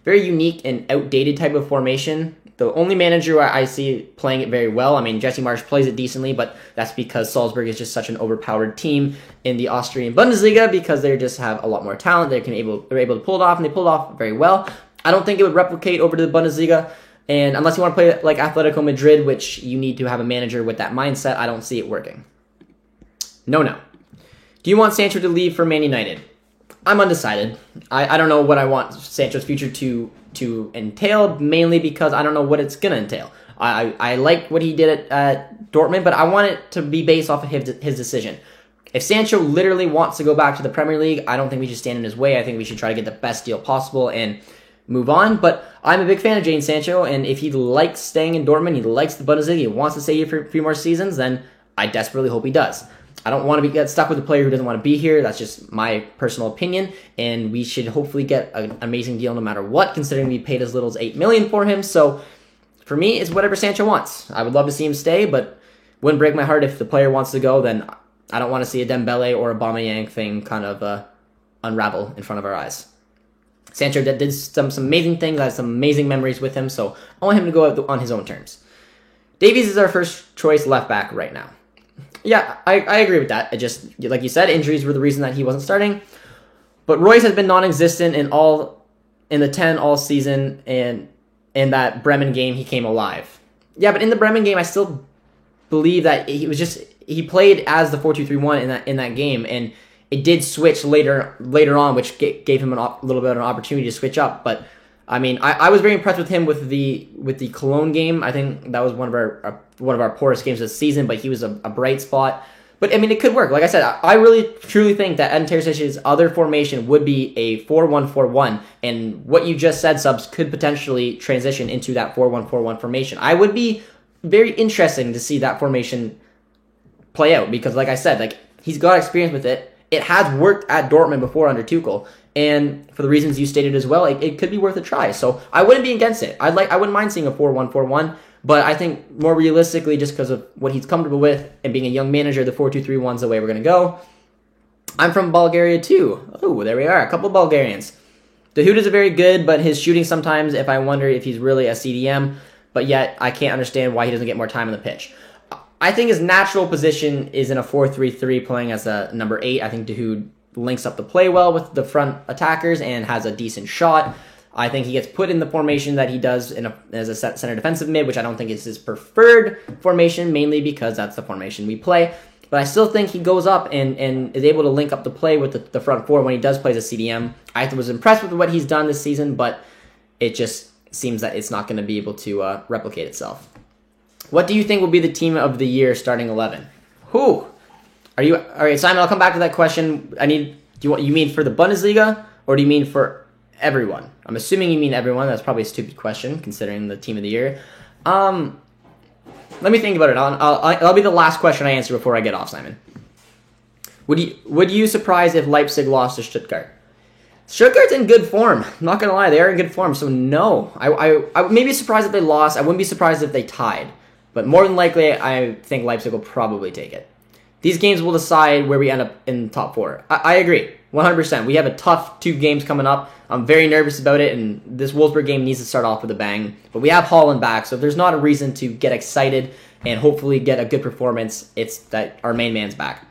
very unique and outdated type of formation. The only manager I see playing it very well, I mean, Jesse Marsch plays it decently, but that's because Salzburg is just such an overpowered team in the Austrian Bundesliga because they just have a lot more talent. They're able to pull it off, and they pulled it off very well. I don't think it would replicate over to the Bundesliga, and unless you want to play like Atletico Madrid, which you need to have a manager with that mindset, I don't see it working. No. Do you want Sancho to leave for Man United? I'm undecided. I don't know what I want Sancho's future to entail, mainly because I don't know what it's going to entail. I like what he did at Dortmund, but I want it to be based off of his decision. If Sancho literally wants to go back to the Premier League, I don't think we should stand in his way. I think we should try to get the best deal possible and move on. But I'm a big fan of Jadon Sancho, and if he likes staying in Dortmund, he likes the Bundesliga, he wants to stay here for a few more seasons, then I desperately hope he does. I don't want to get stuck with a player who doesn't want to be here. That's just my personal opinion, and we should hopefully get an amazing deal no matter what, considering we paid as little as $8 million for him. So for me, it's whatever Sancho wants. I would love to see him stay, but wouldn't break my heart if the player wants to go. Then I don't want to see a Dembele or a Aubameyang thing kind of unravel in front of our eyes. Sancho did some amazing things. I had some amazing memories with him, so I want him to go out on his own terms. Davies is our first choice left back right now. Yeah, I agree with that. It just, like you said, injuries were the reason that he wasn't starting. But Royce has been non-existent in the 10 all season, and in that Bremen game, he came alive. Yeah, but in the Bremen game, I still believe that he played as the 4-2-3-1 in that game, and it did switch later on, which gave him a little bit of an opportunity to switch up. But I mean, I was very impressed with him with the Cologne game. I think that was one of our poorest games of the season, but he was a bright spot. But, I mean, it could work. Like I said, I really, truly think that Edin Terzic's other formation would be a 4-1-4-1. And what you just said, Subs, could potentially transition into that 4-1-4-1 formation. I would be very interesting to see that formation play out. Because, like I said, like he's got experience with it. It has worked at Dortmund before under Tuchel. And for the reasons you stated as well, it could be worth a try. So I wouldn't be against it. I wouldn't mind seeing a 4-1-4-1. But I think more realistically, just because of what he's comfortable with and being a young manager, the 4-2-3-1 is the way we're going to go. I'm from Bulgaria too. Oh, there we are. A couple of Bulgarians. Dahoud is very good, but his shooting sometimes, if I wonder if he's really a CDM, but yet I can't understand why he doesn't get more time on the pitch. I think his natural position is in a 4-3-3 playing as a number 8. I think Dahoud links up the play well with the front attackers and has a decent shot. I think he gets put in the formation that he does as a center defensive mid, which I don't think is his preferred formation, mainly because that's the formation we play. But I still think he goes up and is able to link up the play with the front four when he does play as a CDM. I was impressed with what he's done this season, but it just seems that it's not going to be able to replicate itself. What do you think will be the team of the year starting 11? Who? All right, Simon, I'll come back to that question. You mean for the Bundesliga, or do you mean for everyone? I'm assuming you mean everyone. That's probably a stupid question, considering the team of the year. Let me think about it. That'll be the last question I answer before I get off, Simon. Would you surprise if Leipzig lost to Stuttgart? Stuttgart's in good form. I'm not going to lie. They are in good form, so no. I may be surprised if they lost. I wouldn't be surprised if they tied. But more than likely, I think Leipzig will probably take it. These games will decide where we end up in top 4. I agree, 100%. We have a tough 2 games coming up. I'm very nervous about it, and this Wolfsburg game needs to start off with a bang. But we have Haaland back, so there's not a reason to get excited and hopefully get a good performance. It's that our main man's back.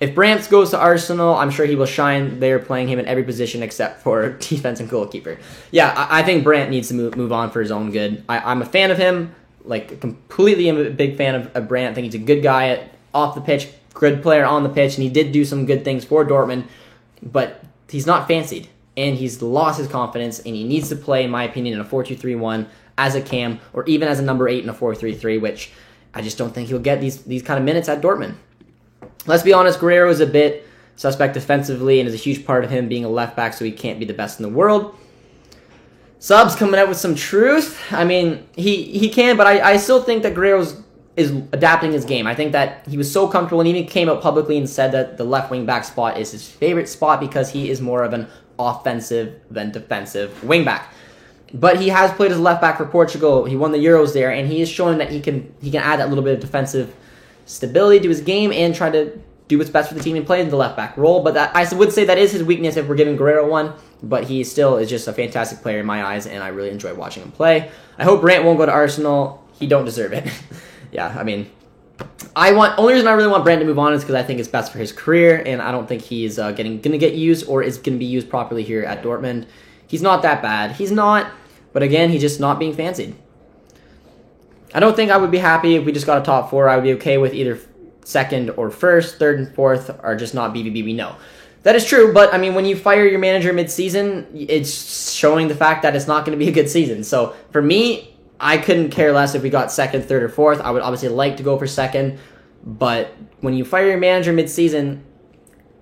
If Brandt goes to Arsenal, I'm sure he will shine. They're playing him in every position except for defense and goalkeeper. Yeah, I think Brandt needs to move on for his own good. I'm a fan of him, like completely am a big fan of Brandt. I think he's a good guy off the pitch, good player on the pitch, and he did do some good things for Dortmund, but he's not fancied, and he's lost his confidence, and he needs to play, in my opinion, in a 4-2-3-1 as a cam, or even as a number 8 in a 4-3-3, which I just don't think he'll get these kind of minutes at Dortmund. Let's be honest, Guerrero is a bit suspect defensively and is a huge part of him being a left back, so he can't be the best in the world. Subs coming out with some truth. I mean, he can, but I still think that Guerrero is adapting his game. I think that he was so comfortable and even came out publicly and said that the left wing back spot is his favorite spot because he is more of an offensive than defensive wing back. But he has played as left back for Portugal. He won the Euros there, and he is showing that he can add that little bit of defensive stability to his game and try to do what's best for the team and play in the left back role. But I would say that is his weakness if we're giving Guerrero one. But he still is just a fantastic player in my eyes, and I really enjoy watching him play. I hope Brandt won't go to Arsenal. He don't deserve it. Yeah, I mean, only reason I really want Brandt to move on is because I think it's best for his career, and I don't think he's going to get used or is going to be used properly here at Dortmund. He's not that bad. He's not, but again, he's just not being fancied. I don't think I would be happy if we just got a top 4. I would be okay with either second or first. Third and fourth are just not BBB. No. That is true, but I mean, when you fire your manager mid-season, it's showing the fact that it's not going to be a good season. So for me, I couldn't care less if we got second, third, or fourth. I would obviously like to go for second, but when you fire your manager mid-season,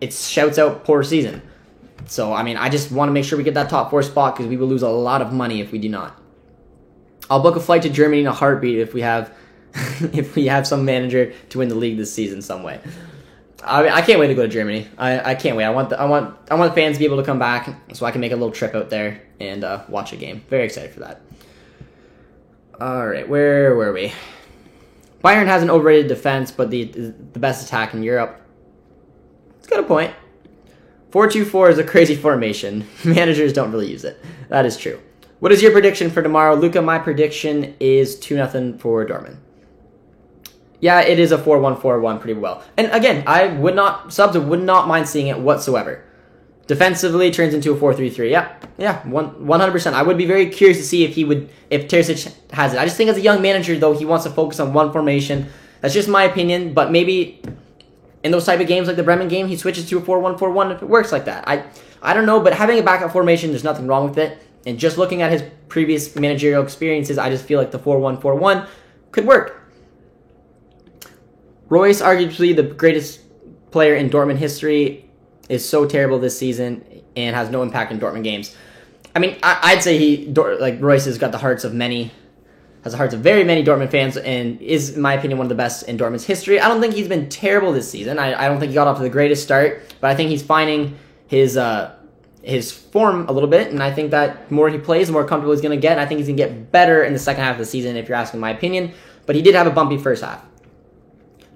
it shouts out poor season. So, I mean, I just want to make sure we get that top 4 spot because we will lose a lot of money if we do not. I'll book a flight to Germany in a heartbeat if we have if we have some manager to win the league this season some way. I can't wait to go to Germany. I can't wait. I want the fans to be able to come back so I can make a little trip out there and watch a game. Very excited for that. All right, where were we? Bayern has an overrated defense, but the best attack in Europe. It's got a point. 4-2-4 is a crazy formation. Managers don't really use it. That is true. What is your prediction for tomorrow? Luca, my prediction is 2-0 for Dortmund. Yeah, it is a 4-1-4-1 pretty well. And again, Subs would not mind seeing it whatsoever. Defensively turns into a 4-3-3. Yeah, 100%. I would be very curious to see if Terzic has it. I just think as a young manager, though, he wants to focus on one formation. That's just my opinion, but maybe in those type of games like the Bremen game, he switches to a 4-1-4-1 if it works like that. I don't know, but having a backup formation, there's nothing wrong with it. And just looking at his previous managerial experiences, I just feel like the 4-1-4-1 could work. Royce, arguably the greatest player in Dortmund history, is so terrible this season and has no impact in Dortmund games. I mean, I'd say Royce has got the hearts of very many Dortmund fans, and is, in my opinion, one of the best in Dortmund's history. I don't think he's been terrible this season. I don't think he got off to the greatest start, but I think he's finding his form a little bit, and I think that the more he plays, the more comfortable he's going to get, and I think he's going to get better in the second half of the season, if you're asking my opinion. But he did have a bumpy first half.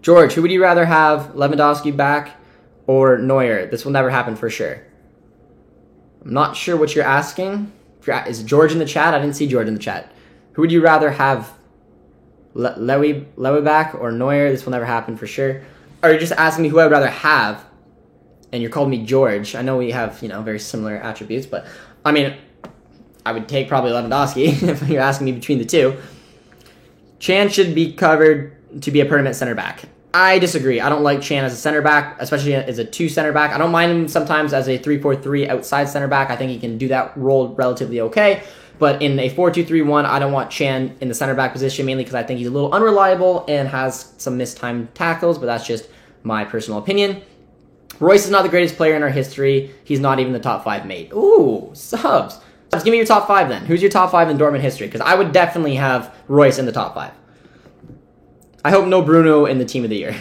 George, who would you rather have, Lewandowski back or Neuer? This will never happen for sure. I'm not sure what you're asking. Is George in the chat? I didn't see George in the chat. Who would you rather have, Lewy back or Neuer? This will never happen for sure. Or you're just asking me who I would rather have, and you're calling me George. I know we have, very similar attributes, but, I mean, I would take probably Lewandowski if you're asking me between the two. Chan should be covered to be a permanent center back. I disagree. I don't like Chan as a center back, especially as a 2 center back. I don't mind him sometimes as a 3-4-3 outside center back. I think he can do that role relatively okay. But in a 4-2-3-1, I don't want Chan in the center back position, mainly because I think he's a little unreliable and has some mistimed tackles, but that's just my personal opinion. Royce is not the greatest player in our history. He's not even the top 5 mate. Ooh, subs. Give me your top 5 then. Who's your top 5 in Dortmund history? Because I would definitely have Royce in the top 5. I hope no Bruno in the team of the year.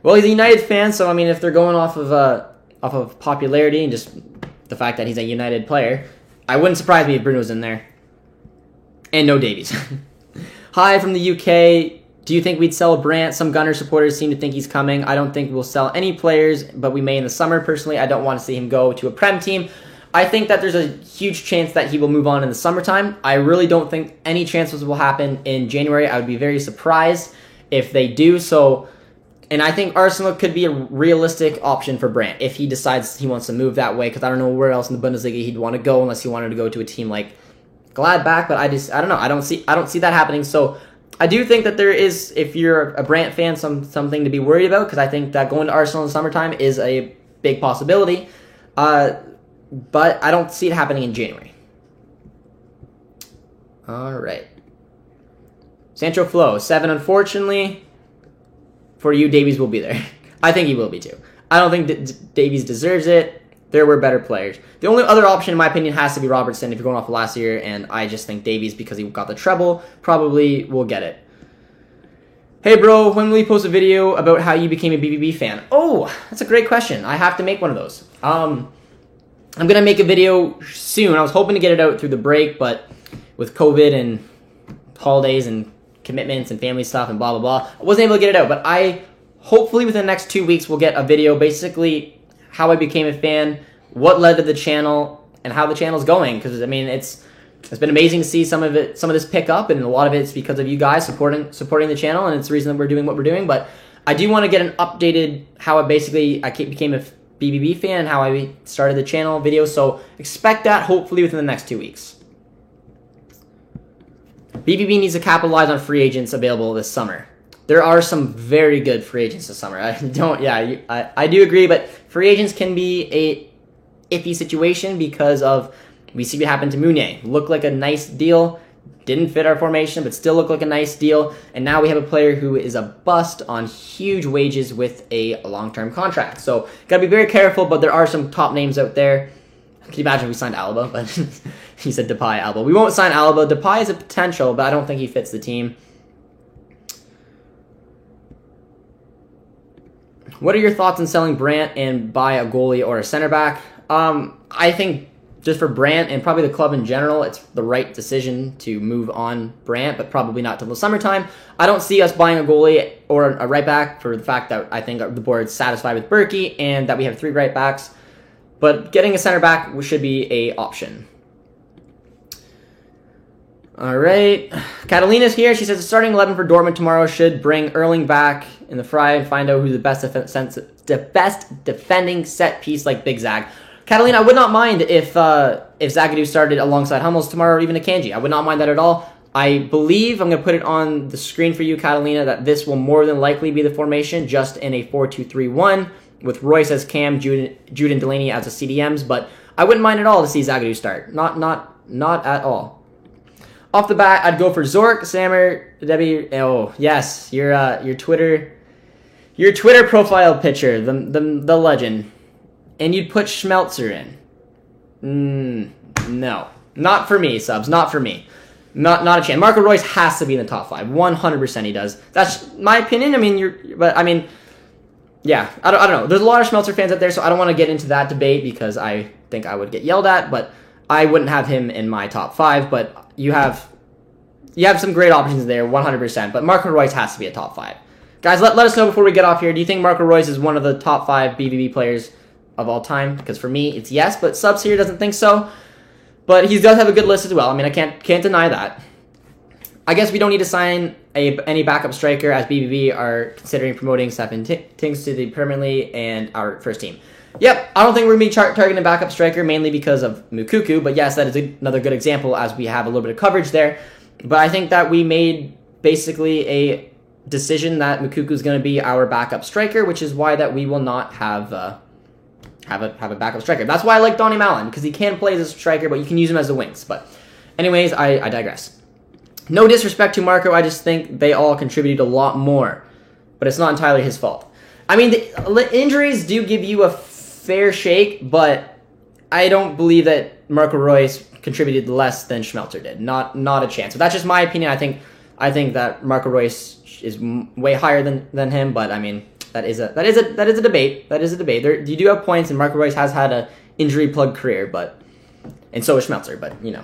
Well, he's a United fan, so I mean, if they're going off of popularity and just the fact that he's a United player, I wouldn't surprise me if Bruno's in there. And no Davies. Hi from the UK. Do you think we'd sell Brandt? Some Gunner supporters seem to think he's coming. I don't think we'll sell any players, but we may in the summer. Personally, I don't want to see him go to a Prem team. I think that there's a huge chance that he will move on in the summertime. I really don't think any transfers will happen in January. I would be very surprised if they do. So, and I think Arsenal could be a realistic option for Brandt if he decides he wants to move that way, because I don't know where else in the Bundesliga he'd want to go unless he wanted to go to a team like Gladbach, but I don't know. I don't see that happening. So I do think that there is, if you're a Brandt fan, something to be worried about, because I think that going to Arsenal in the summertime is a big possibility. But I don't see it happening in January. All right. Sancho Flo, 7. Unfortunately, for you, Davies will be there. I think he will be too. I don't think Davies deserves it. There were better players. The only other option, in my opinion, has to be Robertson if you're going off of last year, and I just think Davies, because he got the treble, probably will get it. Hey bro, when will you post a video about how you became a BBB fan? Oh, that's a great question. I have to make one of those. I'm going to make a video soon. I was hoping to get it out through the break, but with COVID and holidays and commitments and family stuff and blah, blah, blah, I wasn't able to get it out. But I hopefully within the next 2 weeks will get a video basically how I became a fan, what led to the channel, and how the channel's going. Because, I mean, it's been amazing to see some of this pick up, and a lot of it's because of you guys supporting the channel, and it's the reason that we're doing what we're doing. But I do want to get an updated how I became a BBB fan and how I started the channel video, so expect that hopefully within the next 2 weeks. BBB needs to capitalize on free agents available this summer. There are some very good free agents this summer. I do agree, but free agents can be a iffy situation because of, we see what happened to Meunier. Looked like a nice deal, didn't fit our formation, but still looked like a nice deal. And now we have a player who is a bust on huge wages with a long-term contract. So, gotta be very careful, but there are some top names out there. Can you imagine if we signed Alaba? But he said Depay, Alaba. We won't sign Alaba. Depay is a potential, but I don't think he fits the team. What are your thoughts on selling Brandt and buy a goalie or a center back? I think just for Brandt and probably the club in general, it's the right decision to move on Brandt, but probably not till the summertime. I don't see us buying a goalie or a right back for the fact that I think the board's satisfied with Berkey and that we have 3 right backs. But getting a center back should be a option. All right. Catalina's here. She says the starting 11 for Dortmund tomorrow should bring Erling back in the fry and find out who's the best defending set piece like Big Zag. Catalina, I would not mind if Zagadou started alongside Hummels tomorrow, or even Akanji. I would not mind that at all. I believe, I'm going to put it on the screen for you, Catalina, that this will more than likely be the formation, just in a 4-2-3-1, with Royce as Cam, Jude and Delaney as the CDMs, but I wouldn't mind at all to see Zagadou start. Not at all. Off the bat, I'd go for Zorc, Sammer, Debbie. Oh, yes, your Twitter your Twitter profile picture, the legend, and you'd put Schmelzer in. No. Not for me, subs. Not for me. Not a chance. Marco Reus has to be in the top 5. 100% he does. That's my opinion. I mean, yeah. I don't know. There's a lot of Schmelzer fans out there, so I don't want to get into that debate because I think I would get yelled at, but I wouldn't have him in my top 5, but you have some great options there, 100%, but Marco Reus has to be a top 5. Guys, let us know before we get off here. Do you think Marco Reus is one of the top 5 BBB players of all time? Because for me, it's yes, but subs here doesn't think so. But he does have a good list as well. I mean, I can't deny that. I guess we don't need to sign any backup striker as BBB are considering promoting Stefan Tings to the Premier League and our first team. Yep, I don't think we're going to be targeting a backup striker mainly because of Moukoko, but yes, that is another good example as we have a little bit of coverage there. But I think that we made basically a decision that Moukoko is going to be our backup striker, which is why that we will not have a backup striker. That's why I like Donny Malen, because he can play as a striker, but you can use him as the wings. But anyways, I digress. No disrespect to Marco, I just think they all contributed a lot more. But it's not entirely his fault. I mean, the injuries do give you a fair shake, but I don't believe that Marco Reus contributed less than Schmelzer did. Not a chance. But that's just my opinion. I think that Marco Reus is way higher than him, but I mean, that is a debate. That is a debate. You do have points, and Marco Reus has had a injury-plagued career, and so is Schmelzer. But you know,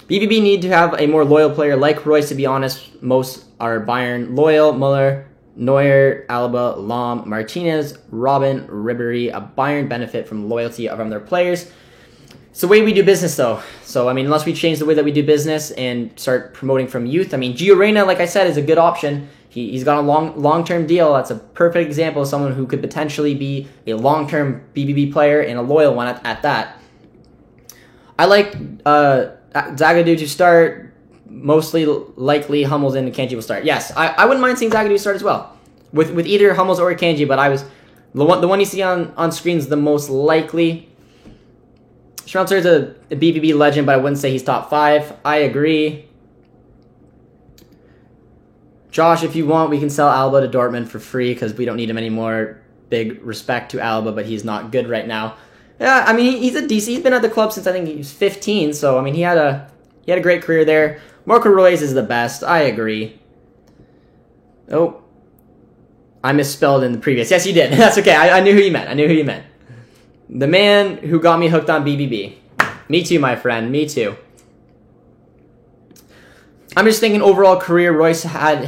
BBB need to have a more loyal player like Reus. To be honest, most are Bayern loyal. Muller, Neuer, Alaba, Lahm, Martinez, Robben, Ribéry. A Bayern benefit from loyalty from their players. It's the way we do business, though. So I mean, unless we change the way that we do business and start promoting from youth, I mean, Gio Reyna, like I said, is a good option. He's got a long-term deal. That's a perfect example of someone who could potentially be a long-term BBB player and a loyal one at that. I like Zagadou to start. Mostly likely Hummels and Akanji will start. Yes, I wouldn't mind seeing Zagadou start as well. With either Hummels or Akanji, but the one you see on screen is the most likely. Schmelzer is a BBB legend, but I wouldn't say he's top 5. I agree. Josh, if you want, we can sell Alba to Dortmund for free because we don't need him anymore. Big respect to Alba, but he's not good right now. Yeah, I mean, he's a DC. He's been at the club since I think he was 15, so I mean, he had a great career there. Marco Reus is the best. I agree. Oh, I misspelled in the previous. Yes, you did. That's okay. I knew who you meant. The man who got me hooked on BBB. Me too, my friend. Me too. I'm just thinking overall career, Reus had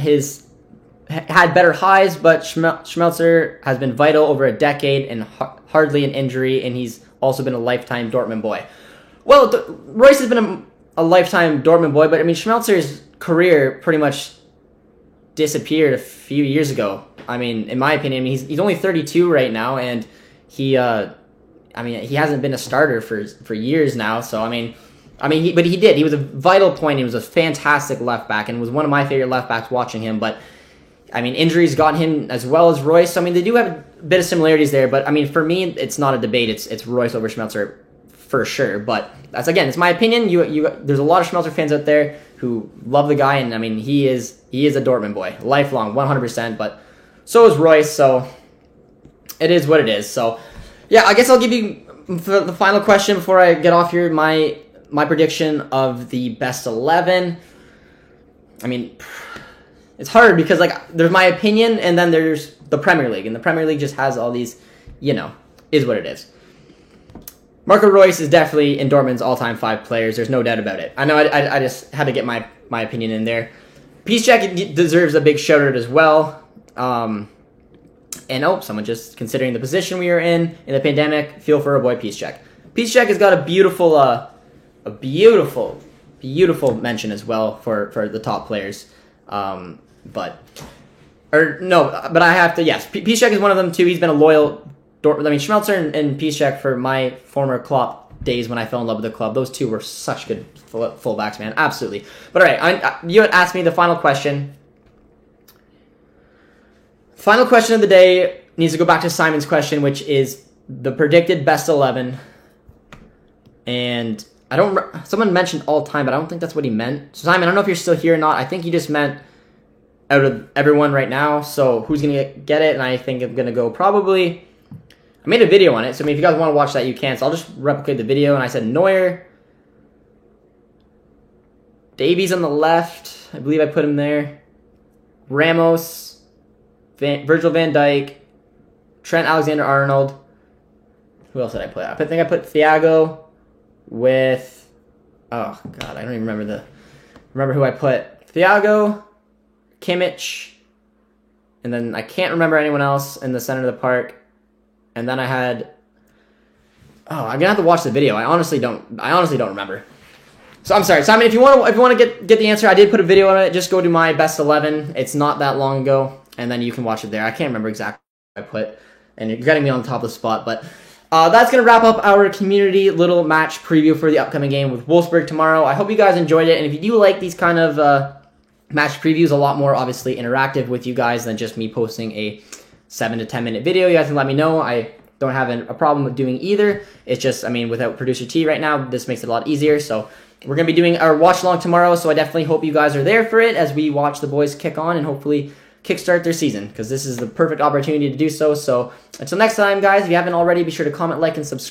better highs, but Schmelzer has been vital over a decade and hardly an injury, and he's also been a lifetime Dortmund boy. Well, Reus has been a lifetime Dortmund boy, but I mean, Schmelzer's career pretty much disappeared a few years ago. I mean, in my opinion, he's only 32 right now, and he hasn't been a starter for years now. So but he did. He was a vital point. He was a fantastic left back, and was one of my favorite left backs watching him. But I mean, injuries got him as well as Reus. So, I mean, they do have a bit of similarities there. But I mean, for me, it's not a debate. It's Reus over Schmelzer for sure. But it's my opinion. There's a lot of Schmelzer fans out there who love the guy, and I mean, he is a Dortmund boy, lifelong, 100%. But so is Reus. So it is what it is. So yeah, I guess I'll give you the final question before I get off here. My prediction of the best 11. I mean, it's hard because there's my opinion and then there's the Premier League, and the Premier League just has all these, is what it is. Marco Reus is definitely in Dortmund's all-time 5 players. There's no doubt about it. I know I just had to get my opinion in there. Piszczek deserves a big shout-out as well. And someone just considering the position we are in the pandemic, feel for our boy Piszczek. Piszczek has got a beautiful mention as well for the top players. But I have to, yes, Piszczek is one of them too. He's been a loyal Dortmund. I mean, Schmelzer and Piszczek for my former Klopp days when I fell in love with the club. Those two were such good fullbacks, man. Absolutely. But all right, you had asked me the final question. Final question of the day needs to go back to Simon's question, which is the predicted best 11. And someone mentioned all time, but I don't think that's what he meant. So Simon, I don't know if you're still here or not. I think you just meant out of everyone right now. So who's going to get it? And I think I'm going to go probably... I made a video on it, so I mean, if you guys want to watch that, you can. So I'll just replicate the video, and I said Neuer, Davies on the left. I believe I put him there. Ramos, Virgil van Dijk, Trent Alexander-Arnold. Who else did I put? I think I put Thiago with... Oh, God, I don't even remember who I put. Thiago, Kimmich, and then I can't remember anyone else in the center of the park. And then I had... Oh, I'm gonna have to watch the video. I honestly don't remember. So I'm sorry, Simon. If you want to get the answer, I did put a video on it. Just go to my best 11. It's not that long ago, and then you can watch it there. I can't remember exactly what I put, and you're getting me on the top of the spot. But that's gonna wrap up our community little match preview for the upcoming game with Wolfsburg tomorrow. I hope you guys enjoyed it, and if you do like these kind of match previews, a lot more obviously interactive with you guys than just me posting a 7 to 10 minute video, you guys can let me know. I don't have a problem with doing either. It's just, I mean, without Producer T right now, this makes it a lot easier. So we're going to be doing our watch along tomorrow, so I definitely hope you guys are there for it as we watch the boys kick on and hopefully kickstart their season, because this is the perfect opportunity to do so. So until next time, guys, if you haven't already, be sure to comment, like, and subscribe.